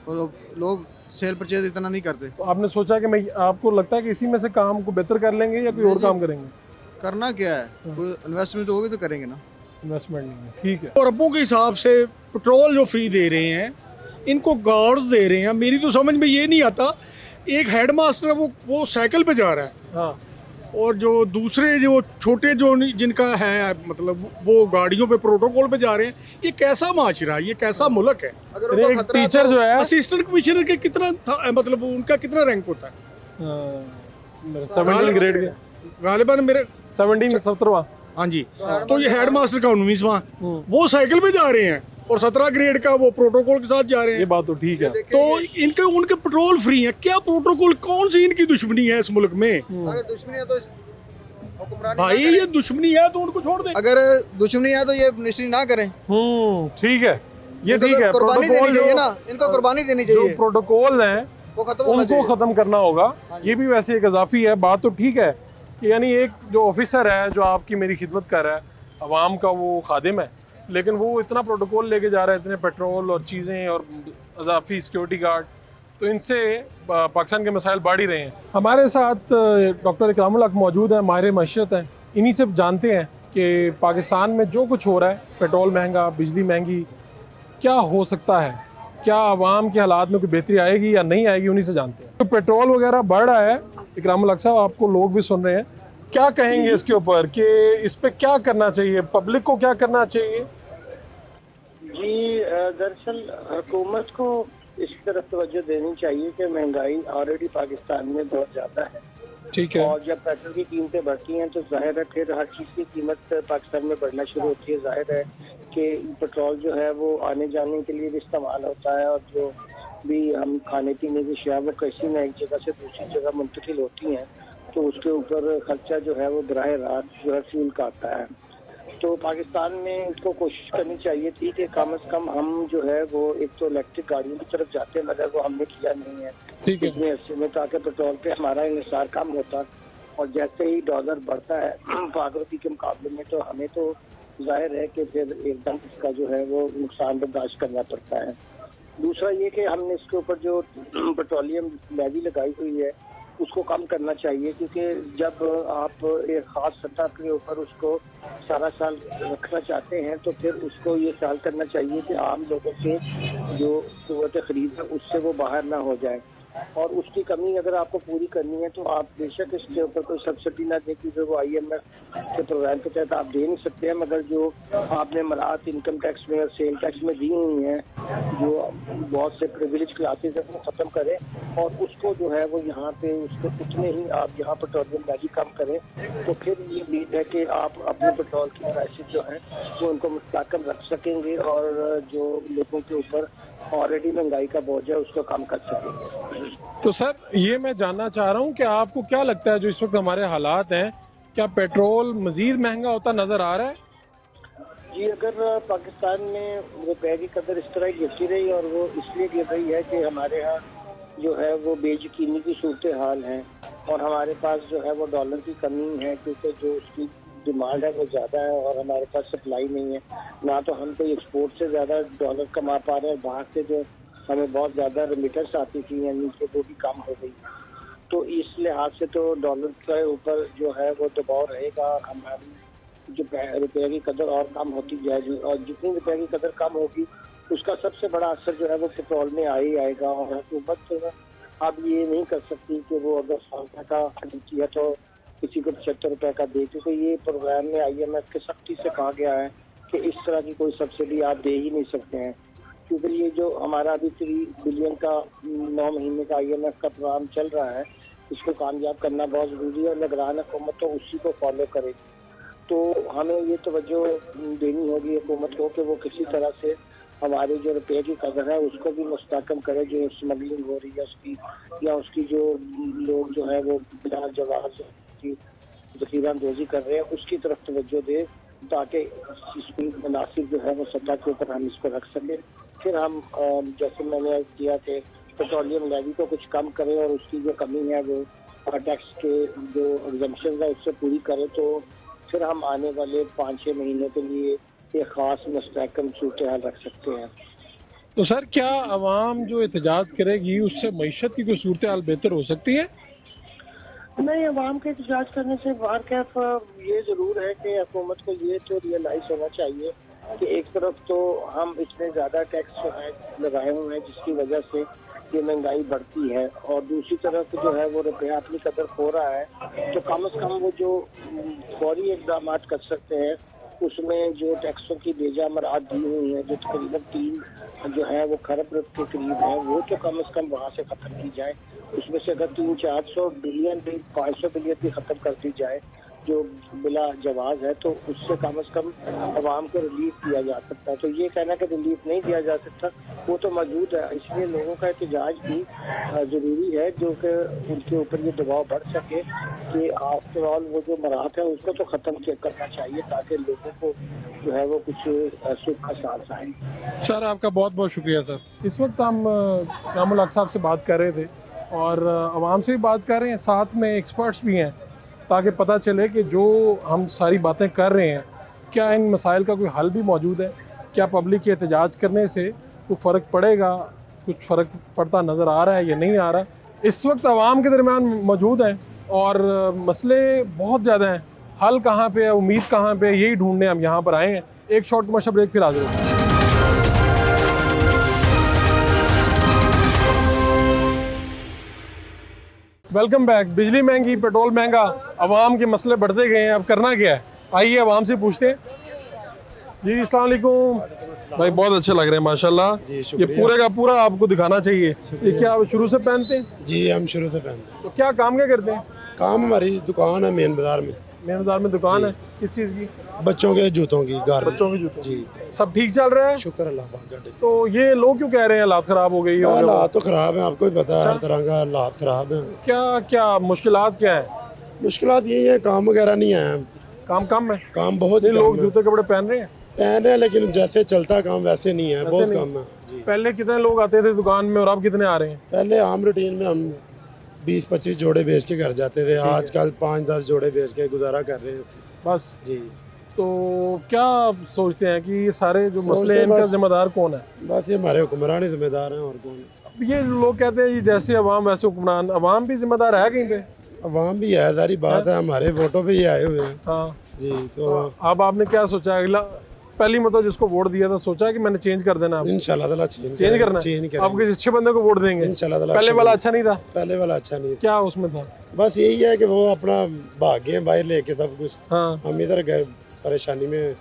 तो लोग सेल परचेज इतना नहीं करते। तो आपने सोचा कि मैं, आपको लगता है कि इसी में से काम को बेहतर कर लेंगे या कोई और काम करेंगे? करना क्या है, कोई इन्वेस्टमेंट होगी तो करेंगे ना। इन्वेस्टमेंट नहीं है, ठीक है। और अरबों के हिसाब से पेट्रोल जो फ्री दे रहे हैं, इनको गार्ड्स दे रहे हैं। मेरी तो समझ में ये नहीं आता, एक हेडमास्टर है वो साइकिल पे जा रहा है, हाँ, और जो दूसरे जो छोटे जो जिनका है मतलब वो गाड़ियों पे प्रोटोकॉल पे जा रहे हैं। ये कैसा माशरा है, ये कैसा मुल्क है? अगर एक टीचर जो है असिस्टेंट कमिश्नर के कितना मतलब उनका कितना रैंक होता है? 17 ग्रेड के, गालिबन मेरे 17 17वां। हाँ जी। तो ये हेडमास्टर का 19वां, वो साइकिल पे जा रहे हैं, और 17 ग्रेड का वो प्रोटोकॉल के साथ जा रहे ये हैं। बात तो ठीक है। तो इनके उनके पेट्रोल फ्री है, क्या प्रोटोकॉल, कौन सी इनकी दुश्मनी है इस मुल्क में? अगर दुश्मनी है तो हुक्मरानी भाई ये दुश्मनी है तो उनको छोड़ दे। अगर दुश्मनी है तो ये मिनिस्ट्री ना करें। ठीक है, ये इनको ठीक तो है। कुर्बानी प्रोटोकॉल देनी चाहिए जो- ना, इनको कुर्बानी देनी जो चाहिए, प्रोटोकॉल हैं वो खत्म होना उनको चाहिए। ख़त्म करना होगा। ये भी वैसे एक इजाफी है, बात तो ठीक है कि यानी एक जो ऑफिसर है जो आपकी मेरी खिदमत कर रहा है, अवाम का वो खादिम है, लेकिन वो इतना प्रोटोकॉल लेके जा रहा है, इतने पेट्रोल और चीज़ें और इजाफी सिक्योरिटी गार्ड, तो इनसे पाकिस्तान के मसाइल बढ़ ही रहे हैं। हमारे साथ डॉक्टर इकरामुल हक मौजूद हैं, माहिर मईशत हैं। इन्हीं से जानते हैं कि पाकिस्तान में जो कुछ हो रहा है, पेट्रोल महंगा, बिजली महंगी, क्या हो सकता है, क्या आवाम के हालात में कोई बेहतरी आएगी या नहीं आएगी, उन्हीं से जानते हैं। तो पेट्रोल वगैरह बढ़ रहा है, इकरामुल हक साहब आपको लोग भी सुन रहे हैं, क्या कहेंगे इसके ऊपर कि इस पे क्या करना चाहिए, पब्लिक को क्या करना चाहिए? जी दरअसल हुकूमत को इस तरफ तवज्जो देनी चाहिए कि महंगाई ऑलरेडी पाकिस्तान में बहुत ज़्यादा है, ठीक है। और जब पेट्रोल की कीमतें बढ़ती हैं तो जाहिर है फिर हर चीज़ की कीमत पाकिस्तान में बढ़ना शुरू होती है। जाहिर है कि पेट्रोल जो है वो आने जाने के लिए भी इस्तेमाल होता है, और जो भी हम खाने पीने की अशिया वो किसी न एक जगह से दूसरी जगह मुंतकिल होती हैं, तो उसके ऊपर खर्चा जो है वो बराह रास्त जो है फ्यूल का आता है। तो पाकिस्तान में इसको कोशिश करनी चाहिए थी कि कम से कम हम जो है वो एक तो इलेक्ट्रिक गाड़ियों की तरफ जाते हैं, मगर वो हमने किया नहीं है इतने अरसे में, ताकि पेट्रोल पे हमारा इंहिसार कम होता। और जैसे ही डॉलर बढ़ता है पाकिस्तान के मुकाबले में, तो हमें तो जाहिर है कि फिर एकदम इसका जो है वो नुकसान बर्दाश्त करना पड़ता है। दूसरा ये कि हमने इसके ऊपर जो पेट्रोलियम लेवी लगाई हुई है उसको कम करना चाहिए, क्योंकि जब आप एक ख़ास सतह के ऊपर उसको सारा साल रखना चाहते हैं तो फिर उसको ये ख्याल करना चाहिए कि आम लोगों से जो क़ुव्वत ख़रीद है उससे वो बाहर ना हो जाए, और उसकी कमी अगर आपको पूरी करनी है तो आप बेशक इसके ऊपर कोई सब्सिडी ना दें, क्योंकि वो IMF के प्रोग्राम के तहत आप दे नहीं सकते हैं, मगर जो आपने मराहत इनकम टैक्स में और सेल टैक्स में दी हुई हैं, जो बहुत से प्रिविलेज क्लासेज हैं वो ख़त्म करें, और उसको जो है वो यहाँ पे उसको उतने ही आप यहाँ पेट्रोलियम वैल्यू कम करें, तो फिर ये उम्मीद है कि आप अपने पेट्रोल की प्राइसेस जो हैं वो उनको मुस्तकम रख सकेंगे, और जो लोगों के ऊपर ऑलरेडी महंगाई का बोझ है उसको कम कर सकेंगे। तो सर ये मैं जानना चाह रहा हूँ कि आपको क्या लगता है जो इस वक्त हमारे हालात हैं, क्या पेट्रोल मजीद महंगा होता नज़र आ रहा है? जी अगर पाकिस्तान में रुपए की कदर इस तरह गिरती रही, और वो इसलिए गिर रही है कि हमारे यहाँ जो है वो बेयकीनी की सूरत हाल है, और हमारे पास जो है वो डॉलर की कमी है, क्योंकि जो उसकी डिमांड है वो ज़्यादा है और हमारे पास सप्लाई नहीं है। ना तो हम कोई एक्सपोर्ट से ज़्यादा डॉलर कमा पा रहे हैं, बाहर से जो हमें बहुत ज़्यादा रेमिटर्स आती थी यानी कि वो भी कम हो गई। तो इस लिहाज से तो डॉलर के ऊपर जो है वो दबाव रहेगा, हमारी जो रुपये की कदर और कम होती जाएगी, और जितनी रुपये की कदर कम होगी उसका सबसे बड़ा असर जो है वो पेट्रोल में आ ही आएगा। और हुकूमत अब ये नहीं कर सकती कि वो अगर 100 रुपये का खरीदती है तो किसी को 75 रुपये का दे, क्योंकि ये प्रोग्राम में IMF के सख्ती से कहा गया है कि इस तरह की कोई सब्सिडी आप दे ही नहीं सकते हैं, क्योंकि ये जो हमारा अभी 3 बिलियन का 9 महीने का IMF का प्रोग्राम चल रहा है, इसको कामयाब करना बहुत ज़रूरी है, और निगरान हुकूमत तो उसी को फॉलो करेगी। तो हमें ये तवज्जो देनी होगी हुकूमत को कि वो किसी तरह से हमारे जो रुपये की कदर है उसको भी मुस्तकम करे, जो स्मगलिंग हो रही है उसकी, या उसकी जो लोग जो है वो बिना जवाब की जखीरा अंदोजी कर रहे हैं उसकी तरफ तवज्जो दे, ताकि इसकी मुनासिब जो है वो सतह के ऊपर हम इसको रख सकें। फिर हम जैसे मैंने किया कि पेट्रोलियम लेवी को कुछ कम करें और उसकी जो कमी है वो टैक्स के जो एग्जम्पशन है उससे पूरी करें, तो फिर हम आने वाले 5-6 महीनों के लिए एक ख़ास मुस्तहकम सूरत हाल रख सकते हैं। तो सर क्या आवाम जो एहतजाज करेगी उससे मईशत की कोई सूरत हाल बेहतर हो सकती है? नहीं, अवाम के एहतजाज करने से बाहर कैफ ये ज़रूर है कि हुकूमत को ये तो रियलाइज़ होना चाहिए कि एक तरफ तो हम इतने ज़्यादा टैक्स जो है लगाए हुए हैं जिसकी वजह से ये महंगाई बढ़ती है, और दूसरी तरफ जो है वो रुपया अपनी कदर खो रहा है, तो कम से कम वो जो फौरी इकदाम कर सकते हैं उसमें जो टैक्सों की बेजा मराद दी हुई है जो तकरीबन 3 जो है वो खरब रुपये के करीब है, वो तो कम से कम वहाँ से ख़त्म की जाए। उसमें से अगर 300-400 बिलियन भी 500 बिलियन भी ख़त्म कर दी जाए जो बिला जवाज़ है, तो उससे कम से कम आवाम को रिलीफ दिया जा सकता है। तो ये कहना कि रिलीफ नहीं दिया जा सकता वो तो मौजूद है, इसलिए लोगों का एहतजाज भी ज़रूरी है जो कि उनके ऊपर ये दबाव बढ़ सके कि आफ्टर ऑल वो जो मराहत है उसको तो ख़त्म करना चाहिए ताकि लोगों को जो है वो कुछ सुख का सांस आए। सर आपका बहुत बहुत शुक्रिया सर। इस वक्त हम नामुल हक साहब से बात कर रहे थे और आवाम से भी बात कर रहे हैं, साथ में एक्सपर्ट्स भी हैं ताकि पता चले कि जो हम सारी बातें कर रहे हैं क्या इन मसाइल का कोई हल भी मौजूद है, क्या पब्लिक के एहतजाज करने से कोई फ़र्क पड़ेगा, कुछ फ़र्क पड़ता नज़र आ रहा है या नहीं आ रहा। इस वक्त आवाम के दरमियान मौजूद हैं और मसले बहुत ज़्यादा हैं, हल कहाँ पे है, उम्मीद कहाँ पे है, यही ढूंढने हम यहाँ पर आए हैं। एक शॉर्ट कमर्शियल ब्रेक फिर हाजिर होगा। Welcome back. बिजली महंगी, पेट्रोल महंगा, आवाम के मसले बढ़ते गए हैं, अब करना क्या है? आइए आवाम से पूछते हैं। जी अस्सलाम वालेकुम भाई, बहुत अच्छे लग रहे हैं माशाल्लाह। ये पूरे का पूरा आपको दिखाना चाहिए। ये क्या आप शुरू से पहनते हैं? जी हम शुरू से पहनते हैं। तो क्या काम क्या करते हैं? काम हमारी दुकान है मेन बाजार में। मेन बाजार में दुकान है, किस चीज़ की? बच्चों के जूतों की, गारमेंट। बच्चों के जूतों। जी सब ठीक चल रहा है? शुक्र अल्लाह का। तो ये लोग क्यों कह रहे हैं हालात ख़राब हो गई? हालात तो ख़राब है, आपको भी पता है, हर तरह का हालात ख़राब है। क्या क्या मुश्किलात क्या है? मुश्किलात यही है, काम वगैरह नहीं है। काम कम है? काम बहुत ही लोग जूते कपड़े पहन रहे हैं, लेकिन जैसे चलता काम वैसे नहीं है, बहुत कम है। जी पहले कितने लोग आते थे दुकान में और अब कितने आ रहे हैं? पहले आम रूटीन में हम 20-25 जोड़े बेच के घर जाते थे, आजकल 5-10 जोड़े बेच के गुजारा कर रहे हैं बस। जी तो क्या सोचते हैं कि ये सारे जो मसले हैं इनका जिम्मेदार कौन है? बस ये हमारे हुक्मरान ही जिम्मेदार हैं, और कौन? ये लोग कहते हैं ये जैसे अवाम वैसे हुक्मरान, अवाम भी जिम्मेदार है कहीं पे? अवाम भी है, सारी बात है, हमारे वोटों पे ही आए हुए हैं। हाँ जी। तो अब आपने क्या सोचा अगला, पहली मतलब जिसको वोट दिया था सोचा कि मैंने चेंज कर देना? इंशाल्लाह ताला चेंज करना। आप किसी अच्छे बंदे को वोट देंगे? इंशाल्लाह ताला। पहले वाला अच्छा नहीं था? पहले वाला अच्छा नहीं। क्या उसमें था? बस यही है कि वो अपना भाग्य बाहर लेके सब कुछ। हाँ। हम इधर गए परेशानी में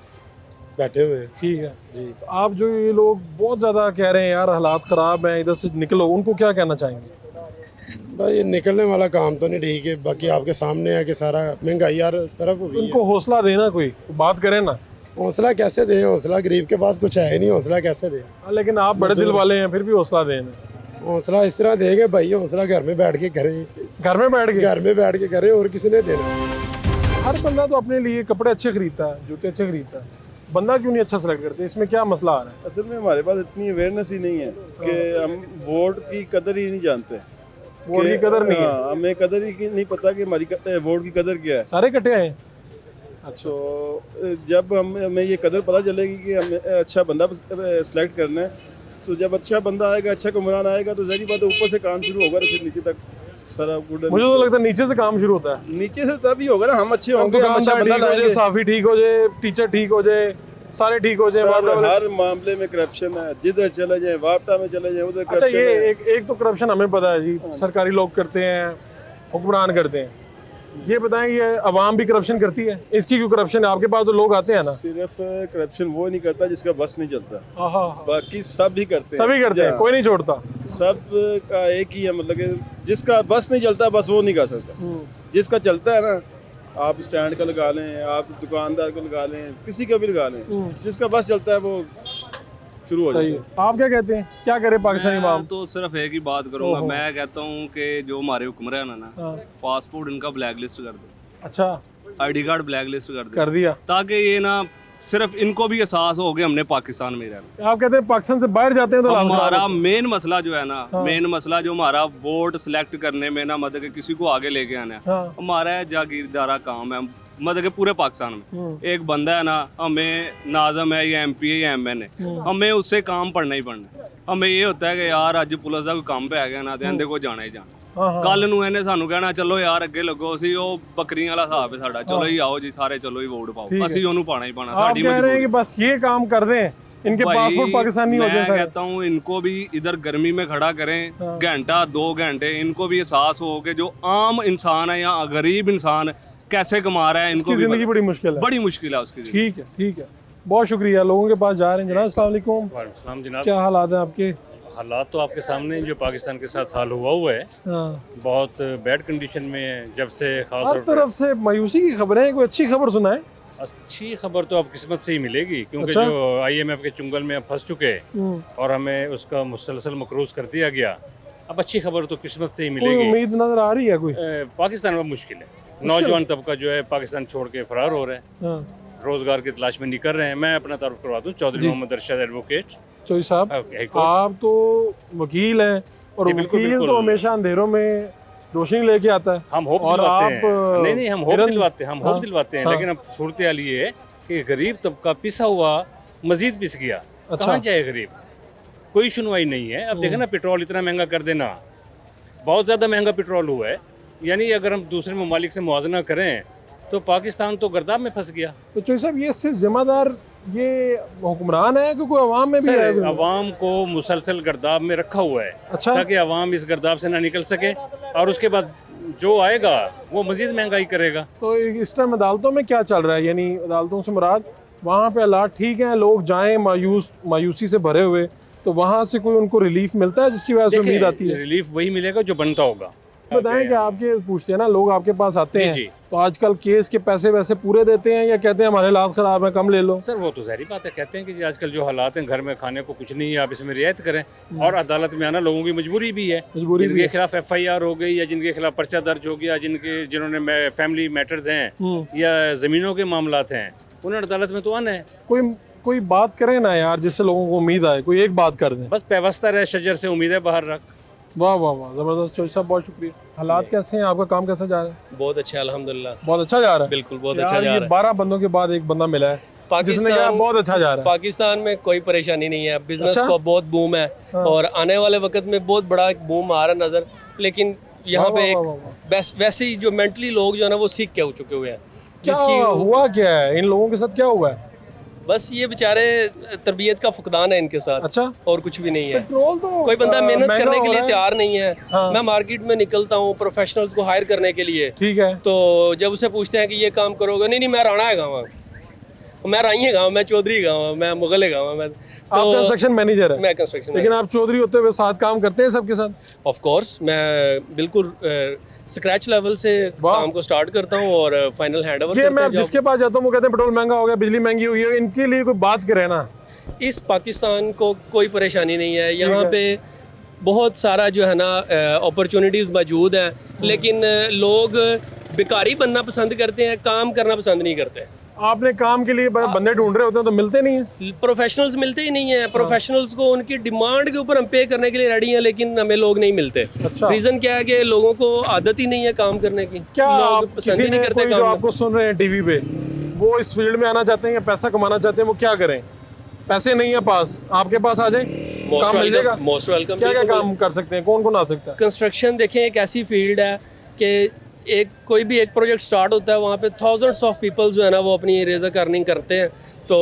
बैठे हुए हैं। ठीक है जी। आप जो ये लोग बहुत ज़्यादा कह रहे हैं यार हालात ख़राब हैं, इधर से निकलो, उनको क्या कहना चाहेंगे? भाई ये निकलने वाला काम तो नहीं ठीक है, बाकी आपके सामने है कि सारा महंगाई हर तरफ हुई है। उनको हौसला देना, कोई बात करें ना। हौसला कैसे दें? हौसला गरीब के पास कुछ है नहीं, हौसला कैसे दें? लेकिन आप बड़े दिल वाले हैं, फिर भी हौसला दें। हौसला इस तरह देंगे भाई, हौसला घर में बैठ के करें। घर में बैठ के करें, और किसी ने देना? हर बंदा तो अपने लिए कपड़े अच्छे खरीदता है, जूते अच्छे खरीदता है, बंदा क्यों नहीं अच्छा सेलेक्ट करते? इसमें क्या मसला आ रहा है? असल में हमारे पास इतनी अवेयरनेस ही नहीं है कि हम वोट की कदर ही नहीं जानते। वोट की कदर नहीं है? हमें कदर ही नहीं पता कि हमारी वोट की कदर क्या है। सारे कटे हैं। अच्छा, जब हमें ये कदर पता चलेगी कि हमें अच्छा बंदा सेलेक्ट करना है, तो जब अच्छा बंदा आएगा, अच्छा हुक्मरान आएगा, तो ज़ाहिर बात है ऊपर से काम शुरू होगा, फिर नीचे तक सारा गुड। मुझे तो लगता है नीचे से काम शुरू होता है। नीचे से तभी होगा ना, हम अच्छे होंगे, हम अच्छा बंदा लाएंगे, साफी ठीक हो जाए, टीचर ठीक हो जाए, सारे ठीक हो जाए। हर मामले में करप्शन है, जिधर चले जाए, वापटा में चले जाए, उधर अच्छा ये एक तो करप्शन हमें पता है जी, सरकारी लोग करते हैं, हुक्मरान करते हैं। ये बताएं ये अवाम भी करप्शन करती है? इसकी क्यों करप्शन है? आपके पास तो लोग आते हैं ना। सिर्फ करप्शन वो नहीं करता जिसका बस नहीं चलता, बाकी सब ही करते हैं। सभी करते हैं, कोई नहीं छोड़ता। सब का एक ही है, मतलब कि जिसका बस नहीं चलता बस वो नहीं कर सकता। जिसका चलता है ना, आप स्टैंड का लगा लें, आप दुकानदार को लगा लें, किसी का भी लगा लें, जिसका बस चलता है वो शुरू हो जाता है। आप क्या कहते हैं, क्या करे पाकिस्तानी अवाम? तो सिर्फ एक ही बात करूंगा, मैं कहता हूँ कि जो हमारे हुक्मरान है ना, पासपोर्ट इनका ब्लैक लिस्ट कर दो। अच्छा, आईडी कार्ड ब्लैक लिस्ट कर दिया, ताकि ये ना सिर्फ इनको भी एहसास हो गया हमने पाकिस्तान में रहना। आप कहते हैं पाकिस्तान से बाहर जाते हैं तो हालात खराब हमारा होते हैं। मेन मसला जो है ना, मेन मसला जो हमारा वोट सिलेक्ट करने में ना, मतलब कि किसी को आगे लेके आना है, हाँ। हमारा है जागीरदारा काम है, मतलब कि पूरे पाकिस्तान में एक बंदा है ना, हमें नाज़म है या MP है या MN है, हमें उससे काम पढ़ना ही पढ़ना है। हमें ये होता है कि यार अज पुलिस का कोई काम पे आ गया ना, तो इहदे को जाना ही जाना। ਕੱਲ ਨੂੰ ਇਹਨੇ ਸਾਨੂੰ ਕਹਿਣਾ ਚਲੋ ਯਾਰ ਅੱਗੇ ਲੱਗੋ, ਅਸੀਂ ਉਹ ਬੱਕਰੀਆਂ ਵਾਲਾ ਹਿਸਾਬ ਹੈ ਸਾਡਾ, ਚਲੋ ਜੀ आओ जी सारे चलो ही वोट पाओ, ਅਸੀਂ ਉਹਨੂੰ ਪਾਣਾ ਹੀ ਪਾਣਾ, आप ਸਾਡੀ कह रहे हैं कि बस ये काम कर दें, इनके पासपोर्ट पाकिस्तानी हो जाए मैं सारे। कहता हूँ इनको भी इधर गर्मी में खड़ा करें घंटा 2 घंटे, इनको भी एहसास हो कि जो आम इंसान है या गरीब इंसान कैसे कमा रहा है, इनको भी जिंदगी बड़ी मुश्किल है, बड़ी मुश्किल है उसकी। ठीक है, ठीक है, बहुत शुक्रिया। लोगों के पास जा रहे हैं जनाब। अस्सलाम वालेकुम। वालेकुम जनाब। क्या हालात हैं आपके? हालात तो आपके सामने जो पाकिस्तान के साथ हाल हुआ है, बहुत बैड कंडीशन में है। जब से खास हर तरफ से मायूसी की खबरें, कोई अच्छी खबर सुनाए। अच्छी खबर तो अब किस्मत से ही मिलेगी, क्योंकि अच्छा? जो IMF के चुंगल में फंस चुके और हमें उसका मुसलसल मकरूज कर दिया गया, अब अच्छी खबर तो किस्मत से ही कोई मिलेगी। उम्मीद नजर आ रही है कोई? पाकिस्तान में मुश्किल है, नौजवान तबका जो है पाकिस्तान छोड़ के फरार हो रहा है, रोजगार की तलाश में निकल रहे हैं। मैं अपना तारुफ करवा दूं, चौधरी मोहम्मद अरशद एडवोकेट। चौधरी साहब, आप तो वकील हैं और जी, बिल्कुल, वकील बिल्कुल। तो हमेशा अंधेरों में रोशनी लेके आता है। हम होप और दिलवाते आप हैं, नहीं हम होप दिलवाते हैं, हम होप दिलवाते हैं, हाँ। लेकिन अब सूरत हाल ये है कि गरीब तबका पिसा हुआ मजीद पिस गया। अच्छा। कहाँ जाए गरीब? कोई सुनवाई नहीं है। अब देखें ना, पेट्रोल इतना महंगा कर देना, बहुत ज़्यादा महंगा पेट्रोल हुआ है, यानी अगर हम दूसरे ममालिक से मुआवजा करें तो पाकिस्तान तो गर्दाब में फंस गया। तो चौधरी साहब, ये सिर्फ जिम्मेदार ये हुक्मरान है कि कोई अवाम में भी है? सर, अवाम को मुसलसल गर्दाब में रखा हुआ है, अच्छा? ताकि अवाम इस गर्दाब से ना निकल सके, और उसके बाद जो आएगा वो मजीद महंगाई करेगा। तो इस टाइम अदालतों में क्या चल रहा है? यानी अदालतों से मुराद वहाँ पे हालात ठीक हैं, लोग जाएं मायूसी से भरे हुए, तो वहाँ से कोई उनको रिलीफ मिलता है जिसकी वजह से उम्मीद आती है? रिलीफ वही मिलेगा जो बनता होगा। बताएं कि आपके पूछते हैं ना लोग, आपके पास आते जी, हैं जी। तो आजकल केस के पैसे वैसे पूरे देते हैं या कहते हैं हमारे हालात खराब है, कम ले लो? सर वो तो ज़ाहिर बात है, कहते हैं कि जी आजकल जो हालात हैं, घर में खाने को कुछ नहीं है, आप इसमें रियायत करें। और अदालत में आना लोगों की मजबूरी भी है, मजबूरी भी जिनके है। खिलाफ FIR हो गई या जिनके खिलाफ पर्चा दर्ज हो गया, जिन्होंने फैमिली मैटर्स हैं या ज़मीनों के मामलात हैं, उन्हें अदालत में तो आना है। कोई बात करें ना यार, जिससे लोगों को उम्मीद आए, कोई एक बात कर दें। बस पैवस्ता रहे शजर से उम्मीदें बाहर रख। वाह वाह वाह, जबरदस्त। चौधरी साहब बहुत शुक्रिया। हालात कैसे हैं? आपका काम कैसा जा रहा है? बहुत अच्छा, अल्हम्दुलिल्लाह बहुत अच्छा जा रहा है। बिल्कुल बहुत यार, अच्छा जा ये रहा है। 12 बंदों के बाद एक बंदा मिला है जिसने कहा बहुत अच्छा जा रहा है। पाकिस्तान में कोई परेशानी नहीं है, बिजनेस अच्छा? को बहुत बूम है और आने वाले वक्त में बहुत बड़ा एक बूम आ रहा नजर। लेकिन यहाँ पे एक वैसे ही जो मेंटली लोग जो है ना वो सीख के हो चुके हुए हैं। जिसकी हुआ क्या है इन लोगों के साथ, क्या हुआ है? बस ये बेचारे तरबियत का फुकदान है इनके साथ। अच्छा? और कुछ भी नहीं है। पेट्रोल तो कोई बंदा मेहनत महंगा करने हो के लिए रहा है। तैयार नहीं है। हाँ। मैं मार्केट में निकलता हूँ प्रोफेशनल्स को हायर करने के लिए, ठीक है, तो जब उसे पूछते हैं कि ये काम करोगे, नहीं मैं राणा है गाँव, मैं राई है गाँव, मैं चौधरी गाँव, मैं मुगल है गाँव, मैं आप कंस्ट्रक्शन मैनेजर है? मैं कंस्ट्रक्शन, लेकिन आप चौधरी होते हुए साथ काम करते हैं सबके साथ? ऑफ कोर्स मैं बिल्कुल स्क्रैच लेवल से काम को स्टार्ट करता हूँ और फाइनल हैंड ओवर ये मैं जिसके पास जाता हूँ वो कहते हैं पेट्रोल महंगा हो गया, बिजली महंगी हुई है, इनके लिए कोई बात करें ना। इस पाकिस्तान को कोई परेशानी नहीं है, यहाँ पे बहुत सारा जो है ना अपॉर्चुनिटीज़ मौजूद हैं, लेकिन लोग बेकारी बनना पसंद करते हैं, काम करना पसंद नहीं करते। आपने काम के लिए बंदे ढूंढ रहे होते हैं तो मिलते नहीं है, प्रोफेशनल्स मिलते ही नहीं है। प्रोफेशनल्स को उनकी डिमांड के ऊपर हम पे करने के लिए रेडी हैं, लेकिन हमें लोग नहीं मिलते। अच्छा। रीज़न क्या है कि लोगों को आदत ही नहीं है काम करने की। क्या लोग पसंद ही नहीं करते कोई जो काम। आपको सुन रहे हैं टीवी पे, वो इस फील्ड में आना चाहते हैं या पैसा कमाना चाहते हैं, वो क्या करें? पैसे नहीं है पास, आपके पास आ जाए, काम मिल जाएगा। Most welcome. क्या क्या काम कर सकते हैं, कौन कौन आ सकता है? कंस्ट्रक्शन देखें एक ऐसी फील्ड है कि एक कोई भी एक प्रोजेक्ट स्टार्ट होता है, वहाँ पे थाउजेंड्स ऑफ पीपल जो है ना वो अपनी रिज़क अर्निंग करते हैं। तो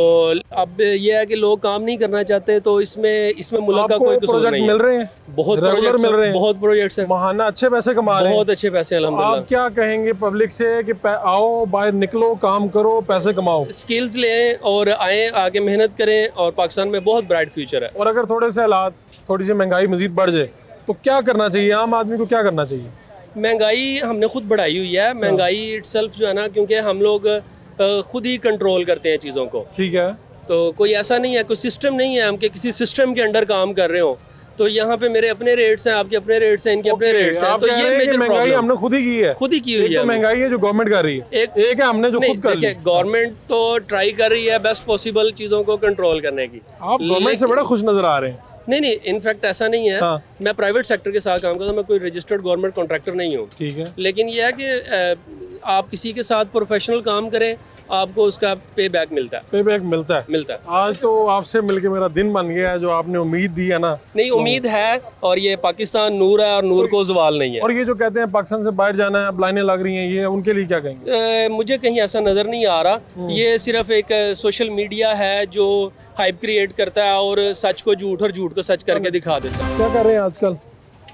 अब ये है कि लोग काम नहीं करना चाहते, तो इसमें मुल्क का कोई कसूर नहीं है। मिल रहे हैं, बहुत प्रोजेक्ट्स मिल रहे हैं, बहुत प्रोजेक्ट्स हैं, महाना अच्छे पैसे कमा रहे हैं, बहुत अच्छे पैसे अल्हम्दुलिल्लाह। आप क्या कहेंगे पब्लिक से कि आओ बाहर निकलो, काम करो, पैसे कमाओ? स्किल्स लें और आए, आगे मेहनत करें, और पाकिस्तान में बहुत ब्राइट फ्यूचर है। और अगर थोड़े से हालात, थोड़ी सी महंगाई मजीद बढ़ जाए तो क्या करना चाहिए, आम आदमी को क्या करना चाहिए? महंगाई हमने खुद बढ़ाई हुई है। महंगाई इटसेल्फ जो है ना, क्योंकि हम लोग खुद ही कंट्रोल करते हैं चीज़ों को, ठीक है, तो कोई ऐसा नहीं है, कोई सिस्टम नहीं है हम कि किसी सिस्टम के अंडर काम कर रहे हो। तो यहाँ पे मेरे अपने रेट्स हैं, आपके अपने रेट्स हैं, इनके अपने रेट्स हैं, तो ये मेजर महंगाई प्रॉब्लम हमने खुद ही की है, खुद ही की हुई एक तो है। महंगाई है जो गवर्नमेंट कर रही है, एक है हमने जो नहीं, खुद कर ली। देखिए गवर्नमेंट तो ट्राई कर रही है बेस्ट पॉसिबल चीज़ों को कंट्रोल करने की। आप गवर्नमेंट से बड़ा खुश नजर आ रहे हैं। नहीं, इनफैक्ट ऐसा नहीं है। हाँ। मैं प्राइवेट सेक्टर के साथ काम करता हूँ, मैं कोई रजिस्टर्ड गवर्नमेंट कॉन्ट्रैक्टर नहीं हूँ। ठीक है, लेकिन यह है कि आप किसी के साथ प्रोफेशनल काम करें, आपको उसका पे बैक मिलता है। पे बैक मिलता है। आज तो आपसे मिलके मेरा दिन बन गया है, जो आपने उम्मीद दी है ना। नहीं, उम्मीद है, और ये पाकिस्तान नूर है और नूर को जवाल नहीं है। और ये जो कहते हैं पाकिस्तान से बाहर जाना है, अब लाइनें लग रही हैं, ये उनके लिए क्या कहेंगे? मुझे कहीं ऐसा नज़र नहीं आ रहा। ये सिर्फ एक सोशल मीडिया है जो हाइप क्रिएट करता है और सच को झूठ और झूठ को सच करके दिखा देता है। क्या कर रहे हैं आजकल?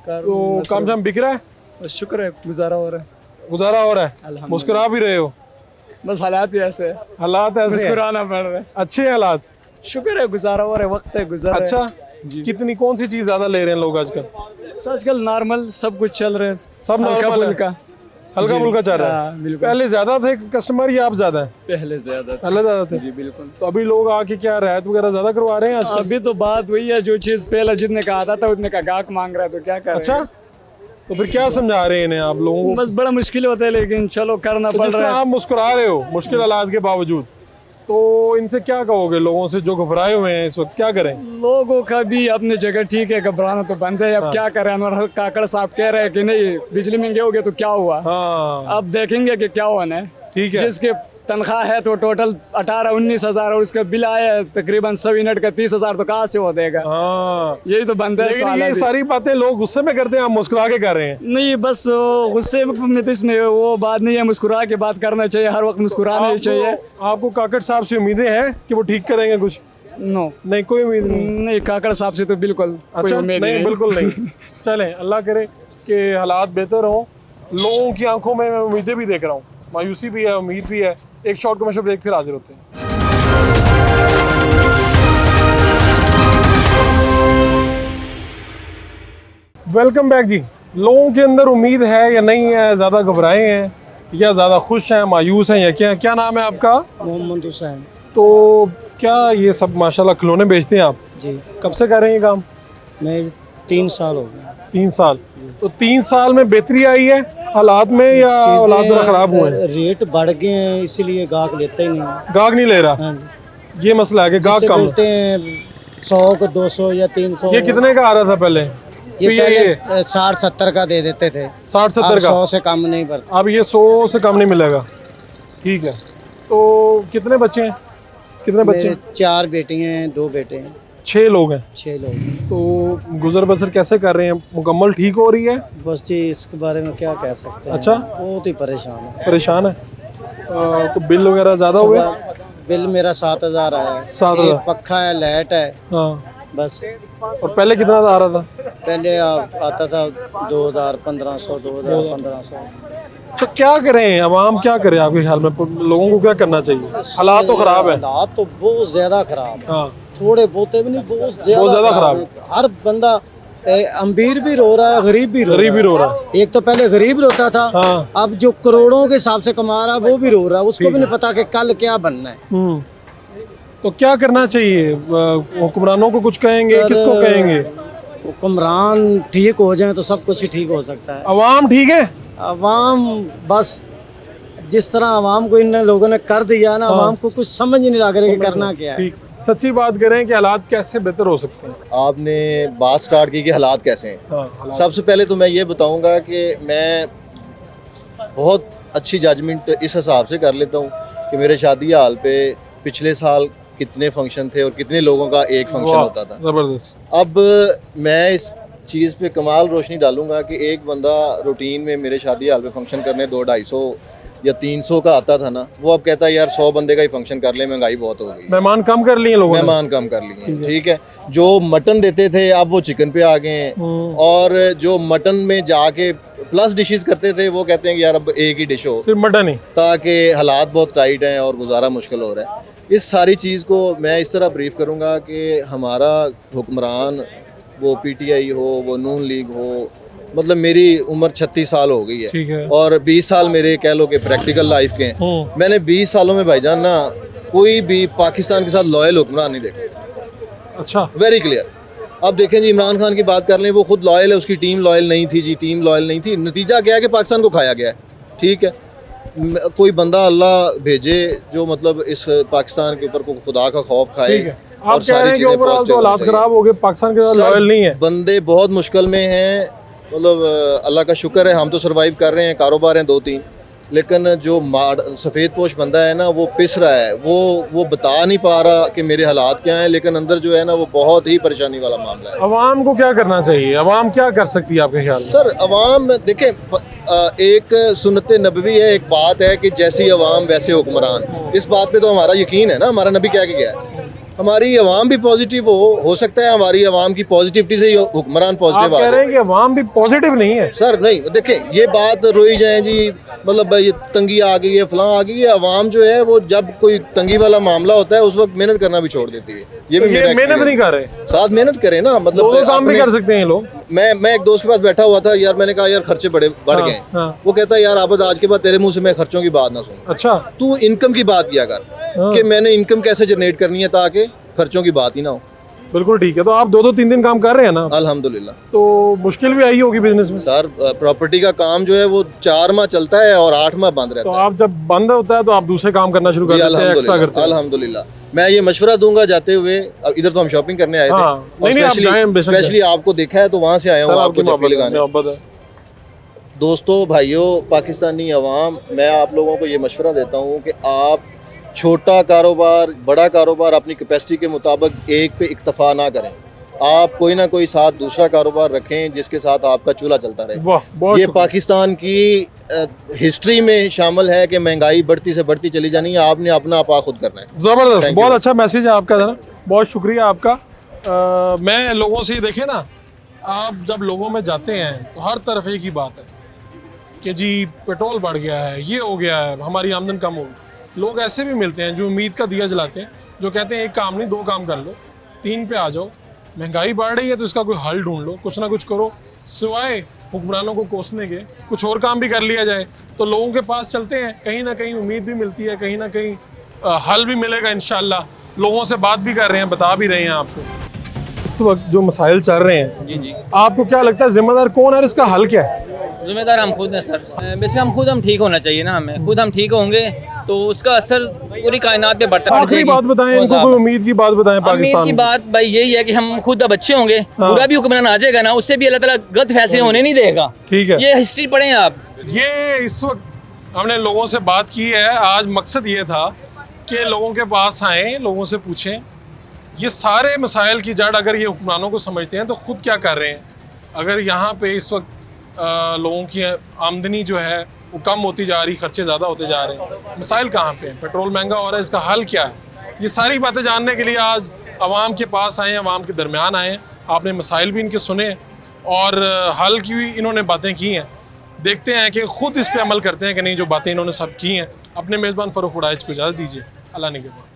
तो काम शाम बिक रहा है? शुक्र है, गुजारा हो रहा है। गुजारा हो रहा है, मुस्कुरा भी रहे हो? बस हालात ही ऐसे है, हालात ऐसे मुस्कुराना पड़ रहा है। अच्छे हालात, शुक्र है, गुजारा हो रहा है, वक्त है, गुजारा है। अच्छा, कितनी कौन सी चीज ज्यादा ले रहे हैं लोग आजकल? आजकल नॉर्मल सब कुछ चल रहा है, सब हल्का नॉर्मल है। फुल्का। हल्का फुल्का चल रहा हाँ, है। बिल्कुल। पहले ज्यादा थे कस्टमर या आप ज्यादा है? पहले ज्यादा थे। जी बिल्कुल। तो अभी लोग आके क्या रियायत वगैरह ज्यादा करवा रहे हैं आजकल? अभी तो बात वही है, जो चीज पहले जितने का आता था उतने का गाहक मांग रहा है, तो क्या कर रहे हैं? अच्छा, तो फिर क्या समझा रहे हैं इन्हें आप लोगों को? बस बड़ा मुश्किल होता है, लेकिन चलो करना तो पड़ जिस रहा तरह है। आप मुस्कुरा रहे हो मुश्किल हालात के बावजूद, तो इनसे क्या कहोगे लोगों से जो घबराए हुए हैं इस वक्त, क्या करें? लोगों का भी अपनी जगह ठीक है, घबराना तो बंद है। अब क्या करें, अनवर काकड़ साहब कह रहे हैं कि नहीं बिजली महंगे हो गए तो क्या हुआ। अब देखेंगे कि क्या होना है। ठीक है, जिसके तनख्वाह है तो टोटल 18-19 हजार और उसका बिल आया है तकरीबन 100 यूनिट का 30 हजार, तो कहाँ से हो देगा। यही तो बंद है। लेकिन ये सारी बातें लोग गुस्से में करते हैं, आप मुस्कुरा के कर रहे हैं। नहीं, बस गुस्से में तो इसमें वो बात नहीं है, मुस्कुरा के बात करना चाहिए, हर वक्त मुस्कुराना ही चाहिए। आपको काकड़ साहब से उम्मीदें हैं कि वो ठीक करेंगे कुछ? नो, नहीं, कोई उम्मीद नहीं, काकड़ साहब से तो बिल्कुल कोई उम्मीद नहीं, बिल्कुल नहीं। चलें, अल्लाह करे कि हालात बेहतर हों। लोगों की आंखों में मैं उम्मीदें भी देख रहा हूँ, मायूसी भी है, उम्मीद भी है। एक शॉर्ट कमर्शियल ब्रेक, फिर हाजिर होते हैं। वेलकम बैक जी। लोगों के अंदर उम्मीद है या नहीं है? ज़्यादा घबराए हैं या ज़्यादा खुश हैं, मायूस हैं, या क्या? क्या नाम है आपका? मोहम्मद हुसैन। तो क्या ये सब माशाल्लाह खिलौने बेचते हैं आप? जी। कब से कर रहे हैं ये काम? मैं 3 साल हो गए। 3 साल। तो 3 साल में बेहतरी आई है हालात में या हालात थोड़ा खराब हुए हैं? रेट बढ़ गए हैं, इसीलिए गाहक लेता ही नहीं। गाहक नहीं ले रहा? हाँ जी। ये मसला है कि गाहक कम बोलते हैं 100 को 200 या 300। ये कितने का आ रहा था पहले? ये पहले 60-70 का दे देते थे। 60-70 का? 100 से कम नहीं पड़ता। अब ये 100 से कम नहीं मिलेगा। ठीक है। तो कितने बच्चे हैं? कितने बच्चे? 4 बेटियां हैं, 2 बेटे हैं। 6 लोग हैं। 6 लोग। तो गुजर बसर कैसे कर रहे हैं? मुकम्मल ठीक हो रही है? बस जी, इसके बारे में क्या कह सकते हैं। अच्छा, बहुत ही परेशान है। परेशान है। तो बिल वगैरह ज़्यादा हुए? बिल मेरा 7,000 आया है। 7,000। एक पक्का है, लाइट है। हाँ, बस। और पहले कितना आ रहा था? पहले आता था 2,000, 1,500, 2,000, 1,500। तो क्या करें, अवाम क्या करे आपके ख्याल में? लोगों को क्या करना चाहिए? हालात तो खराब है। हालात तो बहुत ज्यादा खराब है। हाँ, थोड़े बहुते भी नहीं, बहुत ज्यादा खराब है। हर बंदा अमीर भी रो रहा है, गरीब भी रो रहा है। एक तो पहले गरीब रोता था। हाँ। अब जो करोड़ों के हिसाब से कमा रहा है वो भी रो रहा है, उसको भी नहीं पता कि कल क्या बनना है। तो क्या करना चाहिए? हुक्मरानों को कुछ कहेंगे? किसको कहेंगे? हुक्मरान ठीक हो जाए तो सब कुछ ही ठीक हो सकता है। अवाम ठीक है? अवाम बस जिस तरह अवाम को इन लोगों ने कर दिया ना, अवाम को कुछ समझ ही नहीं लग रहा कि करना क्या है। सच्ची बात करें कि हालात कैसे बेहतर हो सकते हैं? आपने बात स्टार्ट की कि हालात कैसे हैं। हाँ, सबसे पहले तो मैं ये बताऊंगा कि मैं बहुत अच्छी जजमेंट इस हिसाब से कर लेता हूँ कि मेरे शादी हाल पे पिछले साल कितने फंक्शन थे और कितने लोगों का एक फंक्शन होता था। जबरदस्त। अब मैं इस चीज़ पे कमाल रोशनी डालूंगा कि एक बंदा रूटीन में मेरे शादी हाल पे फंक्शन करने 200-250 या 300 का आता था ना, वो अब कहता है यार 100 बंदे का ही फंक्शन कर ले, महंगाई बहुत हो गई। मेहमान कम कर लिए लोगों ने? मेहमान कम कर लिए, ठीक है। जो मटन देते थे अब वो चिकन पे आ गए हैं, और जो मटन में जाके प्लस डिशेस करते थे वो कहते हैं कि यार अब एक ही डिश हो, सिर्फ मटन ही, ताकि हालात बहुत टाइट हैं और गुजारा मुश्किल हो रहा है। इस सारी चीज़ को मैं इस तरह ब्रीफ करूँगा कि हमारा हुक्मरान, वो PTI हो, वो नून लीग हो, मतलब मेरी उम्र 36 साल हो गई है और 20 साल मेरे कह लो कि प्रैक्टिकल लाइफ के हैं। मैंने 20 सालों में भाईजान ना कोई भी पाकिस्तान के साथ लॉयल हुक्मरान नहीं देखा। अच्छा, वेरी क्लियर। अब देखें जी, इमरान खान की बात कर लें, वो खुद लॉयल है, उसकी टीम लॉयल नहीं थी जी, टीम लॉयल नहीं थी। नतीजा क्या है कि पाकिस्तान को खाया गया है। ठीक है, कोई बंदा अल्लाह भेजे जो मतलब इस पाकिस्तान के ऊपर को खुदा का खौफ खाए आप कह रहे हैं कि ओवरऑल तो हालात खराब हो गए, पाकिस्तान के साथ लॉयल नहीं है। बंदे बहुत मुश्किल में हैं, मतलब अल्लाह का शुक्र है हम तो सर्वाइव कर रहे हैं, कारोबार हैं 2-3, लेकिन जो सफ़ेद पोश बंदा है ना वो पिस रहा है, वो बता नहीं पा रहा कि मेरे हालात क्या हैं, लेकिन अंदर जो है ना वो बहुत ही परेशानी वाला मामला है। अवाम को क्या करना चाहिए, अवाम क्या कर सकती है आपके ख्याल में? सर अवाम देखें, एक सुन्नत नबवी है, एक बात है कि जैसी अवाम वैसे हुक्मरान। इस बात पे तो हमारा यकीन है ना, हमारा नबी क्या गया है, हमारी अवाम भी पॉजिटिव हो सकता है हमारी अवाम की पॉजिटिविटी से हुक्मरान पॉजिटिव आ कह रहे हैं कि अवाम भी पॉजिटिव नहीं है। सर नहीं, देखें ये बात रोई जाए जी, मतलब ये तंगी आ गई है, फलां आ गई है, अवाम जो है वो जब कोई तंगी वाला मामला होता है उस वक्त मेहनत करना भी छोड़ देती है। ये भी मेरा मेहनत नहीं कर रहे, साथ मेहनत करें ना, मतलब दो काम भी कर सकते हैं लोग। मैं एक दोस्त के पास बैठा हुआ था यार, मैंने कहा यार खर्चे बढ़ गए हैं। वो कहता है यार आबद आज के बाद तेरे मुंह से मैं खर्चों की बात ना सुनूं। अच्छा, तू इनकम की बात किया कर कि मैंने इनकम कैसे जनरेट करनी है ताकि खर्चों की बात ही ना हो। बिल्कुल ठीक है, तो आप 2-3 दिन काम कर रहे हैं ना? अल्हम्दुलिल्लाह। तो मुश्किल भी आई होगी बिजनेस में? सर प्रॉपर्टी का काम जो है वो 4 माह चलता है और 8 माह बंद रहता है। तो आप जब बंद होता है तो आप दूसरे काम करना शुरू कर देते हैं, एक्स्ट्रा करते हैं? अल्हम्दुलिल्लाह। मैं ये मशवरा दूंगा जाते हुए, अब इधर तो हम शॉपिंग करने आए थे, स्पेशली आपको देखा है तो वहाँ से आया हूँ आपको चप्पी लगाने। दोस्तों भाइयों, पाकिस्तानी अवाम, मैं आप लोगों को ये मशवरा देता हूँ कि आप छोटा कारोबार बड़ा कारोबार अपनी कैपेसिटी के मुताबिक एक पे इक्तफा ना करें। आप कोई ना कोई साथ दूसरा कारोबार रखें जिसके साथ आपका चूल्हा चलता रहे। ये पाकिस्तान की हिस्ट्री में शामिल है कि महंगाई बढ़ती से बढ़ती चली जानी है, आपने अपना आपा खुद करना है। ज़बरदस्त, बहुत अच्छा मैसेज है आपका जरा, बहुत शुक्रिया आपका। मैं लोगों से देखे ना, आप जब लोगों में जाते हैं तो हर तरफ एक ही बात है कि जी पेट्रोल बढ़ गया है, ये हो गया है, हमारी आमदन कम होगी। लोग ऐसे भी मिलते हैं जो उम्मीद का दिया जलाते हैं, जो कहते हैं एक काम नहीं 2 काम कर लो, 3 पे आ जाओ, महंगाई बढ़ रही है तो इसका कोई हल ढूंढ लो, कुछ ना कुछ करो, सिवाय हुक्मरानों को कोसने के कुछ और काम भी कर लिया जाए तो लोगों के पास चलते हैं, कहीं ना कहीं उम्मीद भी मिलती है, कहीं ना कहीं हल भी मिलेगा इंशाल्लाह। लोगों से बात भी कर रहे हैं, बता भी रहे हैं आपको इस वक्त जो मसाइल चल रहे हैं। जी आपको क्या लगता है जिम्मेदार कौन है और इसका हल क्या है? जिम्मेदार हम खुद हैं सर, बेसिकली हम ठीक होना चाहिए ना, हमें खुद हम ठीक होंगे तो उसका असर पूरी कायनात पे बढ़ता है। आखिरी बात बताएं इनको, कोई उम्मीद की बात बताएं पाकिस्तान की बात भाई यही है कि हम खुद अब अच्छे होंगे, बुरा भी हुक्मरान आ जाएगा ना, उससे भी अल्लाह ताला गलत फैसले होने नहीं देगा। ठीक है, ये हिस्ट्री पढ़ें आप। ये इस वक्त हमने लोगों से बात की है, आज मकसद ये था कि लोगों के पास आएँ, लोगों से पूछें ये सारे मसाइल की जड़ अगर ये हुक्मरानों को समझते हैं तो ख़ुद क्या कर रहे हैं। अगर यहाँ पे इस वक्त लोगों की आमदनी जो है वो कम होती जा रही, खर्चे ज़्यादा होते जा रहे हैं, मसाइल कहाँ पे हैं, पेट्रोल महंगा हो रहा है, इसका हल क्या है, ये सारी बातें जानने के लिए आज आवाम के पास आए हैं, आवाम के दरमियान आए हैं। आपने मसाइल भी इनके सुने और हल की भी इन्होंने बातें की हैं। देखते हैं कि ख़ुद इस पर अमल करते हैं कि नहीं, जो बातें इन्होंने सब की हैं। अपने मेज़बान फ़रूख उड़ाइच को इजाज़त दीजिए, अल्लाह निगहबान।